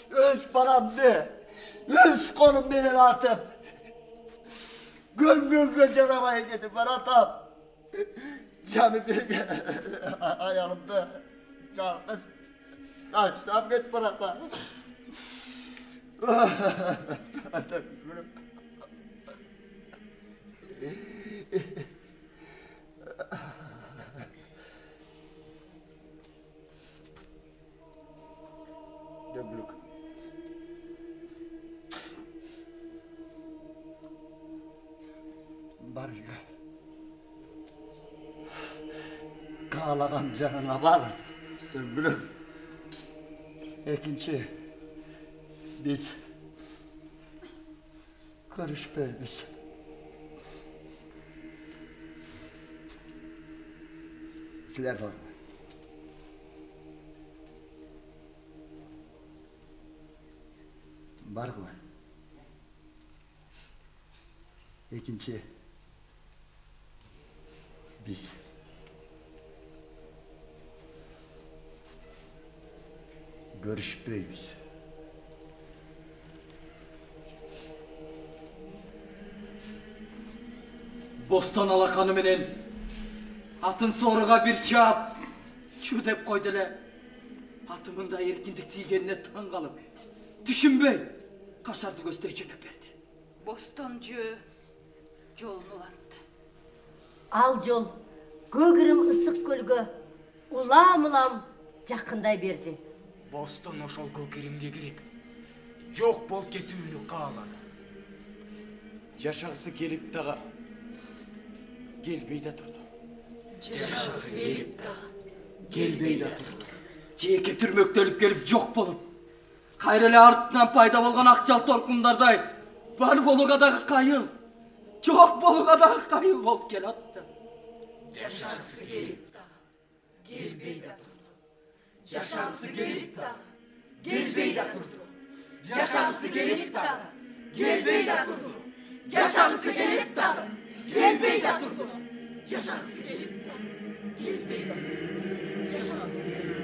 Speaker 9: Öz paramdı. Öz kolum beni atıp. Göl canavaya gidip ben atam. Canı bir ayağımda. Canımız. Açsam git bana. Dövgülük. Dövgülük. Var ya. Kağlagan canına var. Dövgülük. İkinci. Biz görüşmeyimiz. Sizler var. Var mı? İkinci. Biz. Görüşmeyimiz.
Speaker 1: Bostan alakanı menen atın soruğa bir çap çu dep koydular. Atımın da erkindik tiygenine tan kalıp düşünbey kaşardı gösteyeceğine berdi.
Speaker 7: Bostoncу жолун улантты.
Speaker 6: Ал жол көгірім ысық көлгө улам жақындай берді.
Speaker 3: Бостон ошол көкиримге кирип, жок болуп кетүүнү каалады.
Speaker 5: Жашагысы келип дагы келбей да турду.
Speaker 1: Жашасы келип келбей да турду. Жеке түрмөктөлүп келип жок болуп кайра эле артынан пайда болгон акчал толкундардай бар болууга дагы кайыл, жок болууга дагы кайыл болуп келатты. Жашасы келип келбей да турду. Жашасы келип келбей да турду. Жашасы келип келбей да турду. Жашасы келип келбей да турду. Жашасы келип келбей да турду. Жашасы келип